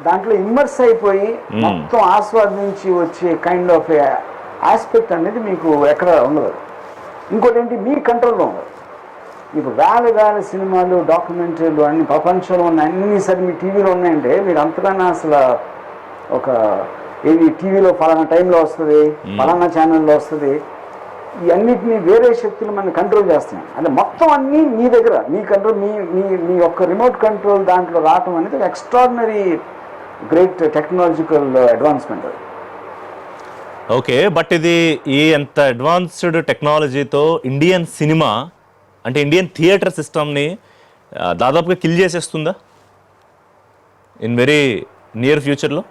దాంట్లో ఇమ్మర్స్ అయిపోయి మొత్తం ఆస్వాదించి వచ్చే కైండ్ ఆఫ్ ఆస్పెక్ట్ అనేది మీకు ఎక్కడ ఉండదు. ఇంకోటి ఏంటి, మీ కంట్రోల్లో ఉండదు. మీకు వేల సినిమాలు, డాక్యుమెంటరీలు అన్ని ప్రపంచంలో ఉన్న అన్నిసారి మీ టీవీలో ఉన్నాయంటే మీరు అంతకన్నా అసలు ఒక ఏది టీవీలో ఫలానా టైంలో వస్తుంది, ఫలానా ఛానల్లో వస్తుంది, ఈ అన్నిటినీ వేరే శక్తులు మనం కంట్రోల్ చేస్తున్నాం. అంటే మొత్తం అన్నీ మీ దగ్గర, మీ కంట్రోల్, మీ యొక్క రిమోట్ కంట్రోల్ దాంట్లో రావటం అనేది extraordinary great technological advancement. Okay, but ఇది ఈ ఎంత అడ్వాన్స్డ్ టెక్నాలజీతో ఇండియన్ సినిమా అంటే ఇండియన్ థియేటర్ సిస్టమ్ని దాదాపుగా కిల్ చేసేస్తుందా ఇన్ వెరీ నియర్ ఫ్యూచర్లో?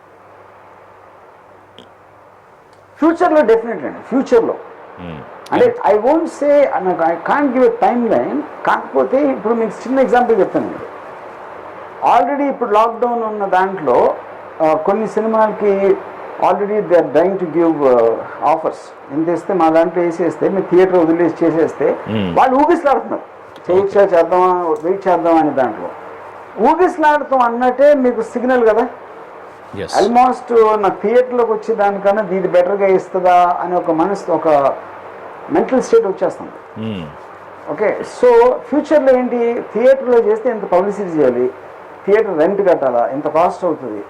ఫ్యూచర్లో డెఫినెట్లీ అండి. ఫ్యూచర్లో అంటే I won't say, I can't give a time line. కాకపోతే ఇప్పుడు మీకు చిన్న ఎగ్జాంపుల్ చెప్తాను. ఆల్రెడీ ఇప్పుడు లాక్డౌన్ ఉన్న దాంట్లో కొన్ని సినిమాలకి already they are trying to give offers. ఎంత ఇస్తే మా దాంట్లో వేసేస్తే మీరు థియేటర్ వదిలేసి చేసేస్తే వాళ్ళు ఊగిసలాడుతున్నారు, చేద్దామా వెయిట్ చేద్దామా అని. దాంట్లో ఊగిసలాడతాం అన్నట్టే మీకు సిగ్నల్ కదా. ఆల్మోస్ట్ నా థియేటర్లోకి వచ్చే దానికన్నా ఇది బెటర్గా ఇస్తుందా అని ఒక ఒక మెంటల్ స్టేట్ వచ్చేస్తుంది. ఓకే, సో ఫ్యూచర్లో ఏంటి, థియేటర్లో చేస్తే ఎంత పబ్లిసిటీ చేయాలి, థియేటర్ రెంట్ కట్టాలా, ఎంత కాస్ట్ అవుతుంది,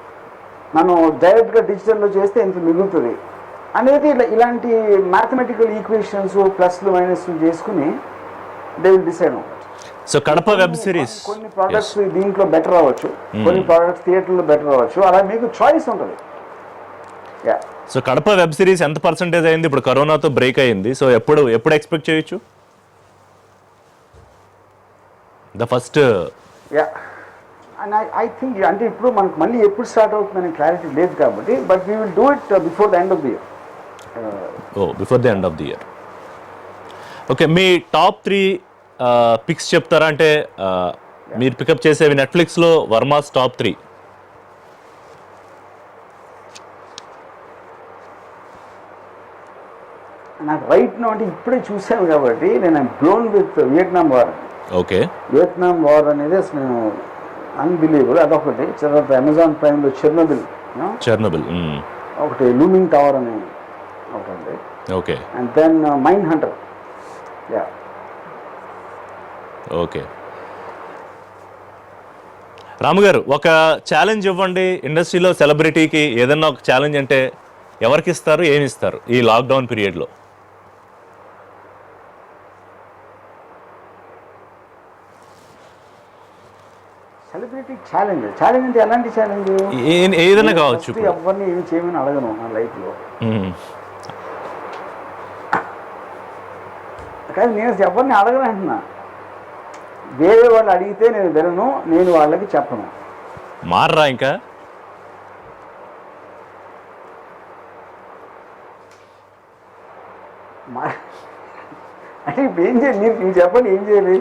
మనం డైరెక్ట్గా డిజిటల్లో చేస్తే ఎంత మిగులుతుంది అనేది ఇలాంటి మ్యాథమెటికల్ ఈక్వేషన్స్ ప్లస్లు మైనస్లు చేసుకుని దే విల్ డిసైడ్ అవుతుంది. సో కడప వెబ్ సిరీస్ కొన్ని ప్రోడక్ట్స్ దీంట్లో బెటర్ అవ్వచ్చు, కొన్ని ప్రోడక్ట్స్ థియేటర్లో బెటర్ అవ్వచ్చు, అలా మీకు చాయిస్ ఉంటుంది. సో కడప వెబ్ సిరీస్ ఎంత పర్సెంటేజ్ అయింది? ఇప్పుడు కరోనాతో బ్రేక్ అయింది. సో ఎప్పుడు ఎప్పుడు ఎక్స్పెక్ట్ చేయొచ్చు the first? Yeah, and I think అంటే ఇప్పుడు మనకు మళ్ళీ ఎప్పుడు స్టార్ట్ అవుతుందనే క్లారిటీ లేదు కాబట్టి, but we will do it before the end of the year. Before the end of the year. Okay, మీ టాప్ 3 పిక్స్ చెప్తారా? అంటే మీరు పికప్ చేసేవి నెట్ఫ్లిక్స్లో వర్మాస్ టాప్ 3. నాకు రైట్ నో అంటే ఇప్పుడే చూశాను కాబట్టి నేను blown with Vietnam war. Okay, Vietnam war అనేది అసలు నేను అన్బిలీవబుల్. అదొకటి. తర్వాత అమెజాన్ ప్రైమ్లో చెర్నోబిల్, చెర్నోబిల్ ఒకటి లూమింగ్ టవర్ అని ఒకటి ఉంది. Okay, and then mind hunter. Yeah, okay. Ramu గారు, ఒక ఛాలెంజ్ ఇవ్వండి ఇండస్ట్రీలో సెలబ్రిటీకి. ఏదన్నా ఒక ఛాలెంజ్ అంటే ఎవరికి ఇస్తారు, ఏమి ఇస్తారు ఈ లాక్డౌన్ పీరియడ్లో? Celebrity challenge. ఛాలెంజ్ అంటే ఎలాంటి ఛాలెంజ్? ఏదైనా కావచ్చు. ఎవరిని ఏమి చేయమని అడగను నా లైఫ్లో. కానీ నేను ఎవరిని అడగను అంటున్నా. వేరే వాళ్ళు అడిగితే నేను వినను, నేను వాళ్ళకి చెప్పను. మారరా ఇంకా? అంటే ఇప్పుడు ఏం చేయాలి? మీరు చెప్పండి, ఏం చేయాలి?